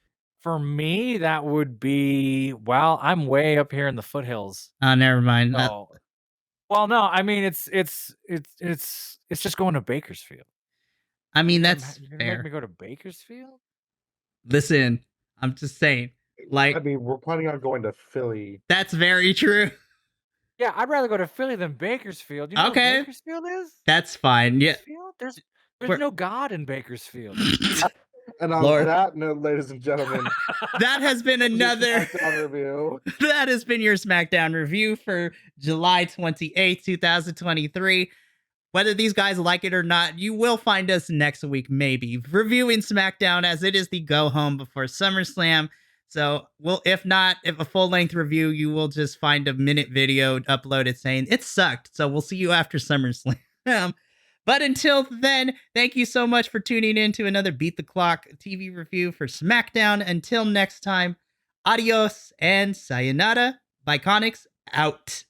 For me, that would be, well, I'm way up here in the foothills. Oh, never mind. So, well, no, I mean it's just going to Bakersfield. I mean, that's You're gonna fair. make me go to Bakersfield? Listen, I'm just saying. Like, I mean, we're planning on going to Philly. That's very true. Yeah, I'd rather go to Philly than Bakersfield. You know Okay. what Bakersfield is? That's fine. Yeah. Bakersfield? There's no God in Bakersfield. And on Lord. that note, ladies and gentlemen, That has been another SmackDown review. That has been your SmackDown review for July 28th, 2023. Whether these guys like it or not, you will find us next week, maybe, reviewing SmackDown as it is the go home before SummerSlam. So, if a full-length review, you will just find a minute video uploaded saying it sucked. So we'll see you after SummerSlam. But until then, thank you so much for tuning in to another Beat the Clock TV review for SmackDown. Until next time, adios and sayonara. Bi-Conics out.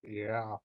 Yeah.